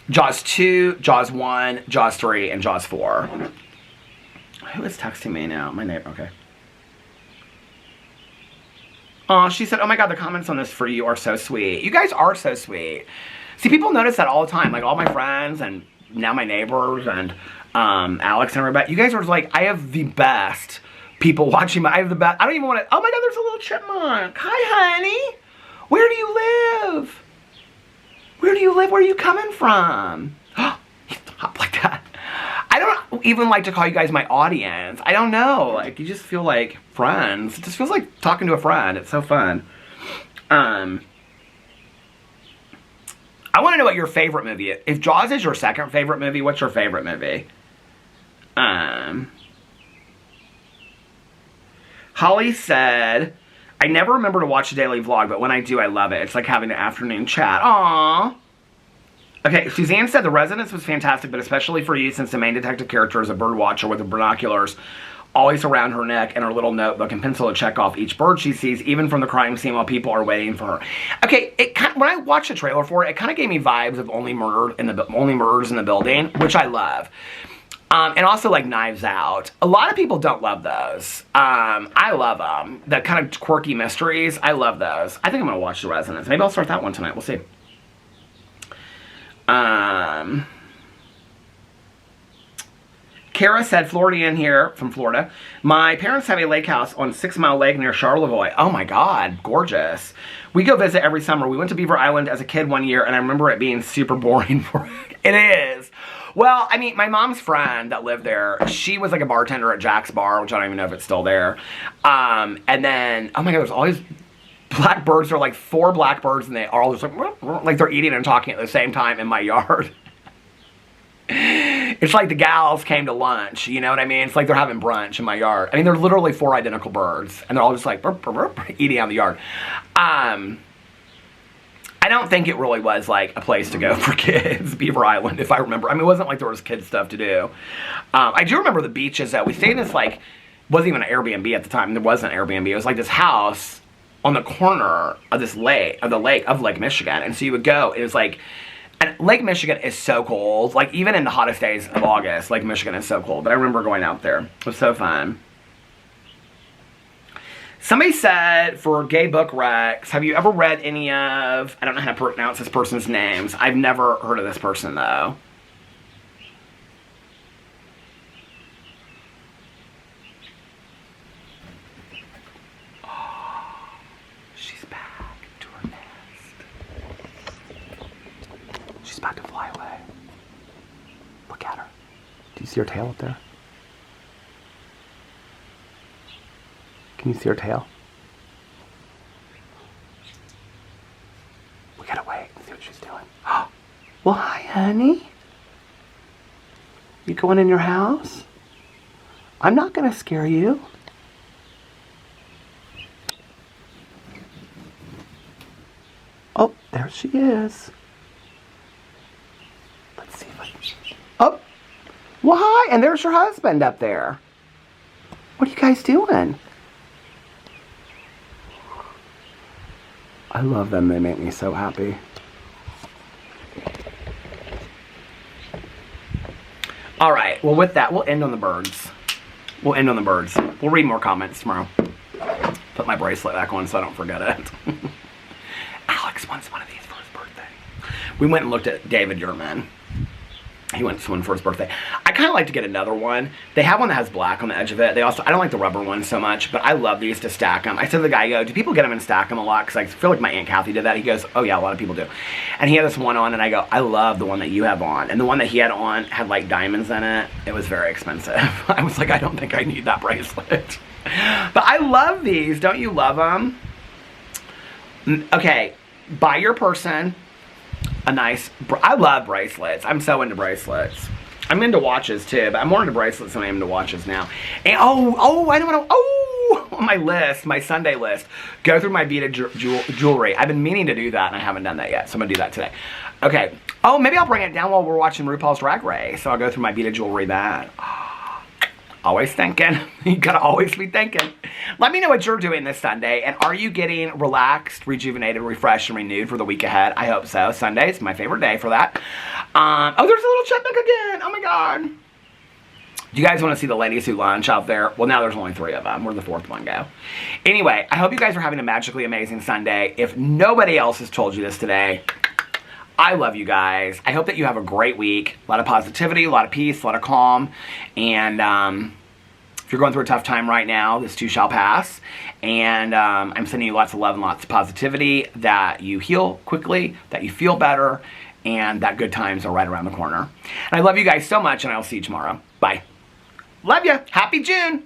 Jaws 2, Jaws 1, Jaws 3, and Jaws 4. Who is texting me now? My neighbor, okay. Oh, she said, oh my god, the comments on this for you are so sweet. You guys are so sweet. See, people notice that all the time. Like, all my friends and now my neighbors and Alex and everybody. You guys are like, I have the best people watching. I have the best. I don't even want to. Oh my god, there's a little chipmunk. Hi, honey. Where do you live? Where do you live? Where are you coming from? You stop like that. I don't even like to call you guys my audience. I don't know. Like, you just feel like friends. It just feels like talking to a friend. It's so fun. I want to know what your favorite movie is. If Jaws is your second favorite movie, what's your favorite movie? Holly said, I never remember to watch a daily vlog, but when I do, I love it. It's like having an afternoon chat. Aww. Okay, Suzanne said The Residence was fantastic, but especially for you since the main detective character is a bird watcher with the binoculars always around her neck and her little notebook and pencil to check off each bird she sees, even from the crime scene while people are waiting for her. Okay, when I watched the trailer for it, it kind of gave me vibes of Only Murders in the Building, which I love. And also like Knives Out. A lot of people don't love those. I love them. The kind of quirky mysteries, I love those. I think I'm going to watch The Residence. Maybe I'll start that one tonight. We'll see. Kara said, Floridian here from Florida. My parents have a lake house on 6 Mile Lake near Charlevoix. Oh my god, gorgeous. We go visit every summer. We went to Beaver Island as a kid one year, and I remember it being super boring for it. It is. Well, I mean, my mom's friend that lived there, she was like a bartender at Jack's Bar, which I don't even know if it's still there. And then, oh my god, there's always blackbirds. There are like 4 blackbirds, and they are all just like they're eating and talking at the same time in my yard. It's like the gals came to lunch, you know what I mean? It's like they're having brunch in my yard. I mean, they're literally 4 identical birds, and they're all just like burp, burp, burp, eating out in the yard. I don't think it really was like a place to go for kids, Beaver Island, if I remember. I mean, it wasn't like there was kid stuff to do. I do remember the beaches, though. We stayed in this, like, wasn't even an Airbnb at the time. There wasn't an Airbnb. It was like this house on the corner of this lake, of Lake Michigan. And so you would go, it was like, and Lake Michigan is so cold. Like, even in the hottest days of August, Lake Michigan is so cold. But I remember going out there. It was so fun. Somebody said, for Gay Book Rex, have you ever read any of, I don't know how to pronounce this person's names. I've never heard of this person, though. about to fly away. Look at her. Do you see her tail up there? Can you see her tail? We gotta wait and see what she's doing. Well, hi, honey. You going in your house? I'm not gonna scare you. Oh, there she is. Let's see if I can... Oh, well, hi, and there's your husband up there. What are you guys doing? I love them. They make me so happy. All right. Well, with that, we'll end on the birds. We'll end on the birds. We'll read more comments tomorrow. Put my bracelet back on so I don't forget it. Alex wants one of these for his birthday. We went and looked at David Yerman. He went to one for his birthday. I kind of like to get another one. They have one that has black on the edge of it. They also, I don't like the rubber one so much, but I love these to stack them. I said to the guy, I go, do people get them and stack them a lot? Because I feel like my Aunt Kathy did that. He goes, oh yeah, a lot of people do. And he had this one on, and I go, I love the one that you have on. And the one that he had on had like diamonds in it. It was very expensive. I was like, I don't think I need that bracelet. But I love these. Don't you love them? Okay, buy your person a nice, I love bracelets. I'm so into bracelets. I'm into watches too, but I'm more into bracelets than I am into watches now. And I don't know, on my list, my Sunday list, go through my beaded jewelry. I've been meaning to do that and I haven't done that yet, so I'm gonna do that today. Okay, maybe I'll bring it down while we're watching RuPaul's Drag Race, so I'll go through my beaded jewelry then. Always thinking. You gotta always be thinking. Let me know what you're doing this Sunday, and are you getting relaxed, rejuvenated, refreshed, and renewed for the week ahead? I hope so. Sunday is my favorite day for that. There's a little chipmunk again. Oh my God. Do you guys want to see the ladies who lunch out there? Well, now there's only 3 of them. Where'd the 4th one go? Anyway, I hope you guys are having a magically amazing Sunday. If nobody else has told you this today, I love you guys. I hope that you have a great week. A lot of positivity, a lot of peace, a lot of calm. And if you're going through a tough time right now, this too shall pass. And I'm sending you lots of love and lots of positivity, that you heal quickly, that you feel better, and that good times are right around the corner. And I love you guys so much, and I'll see you tomorrow. Bye. Love you. Happy June.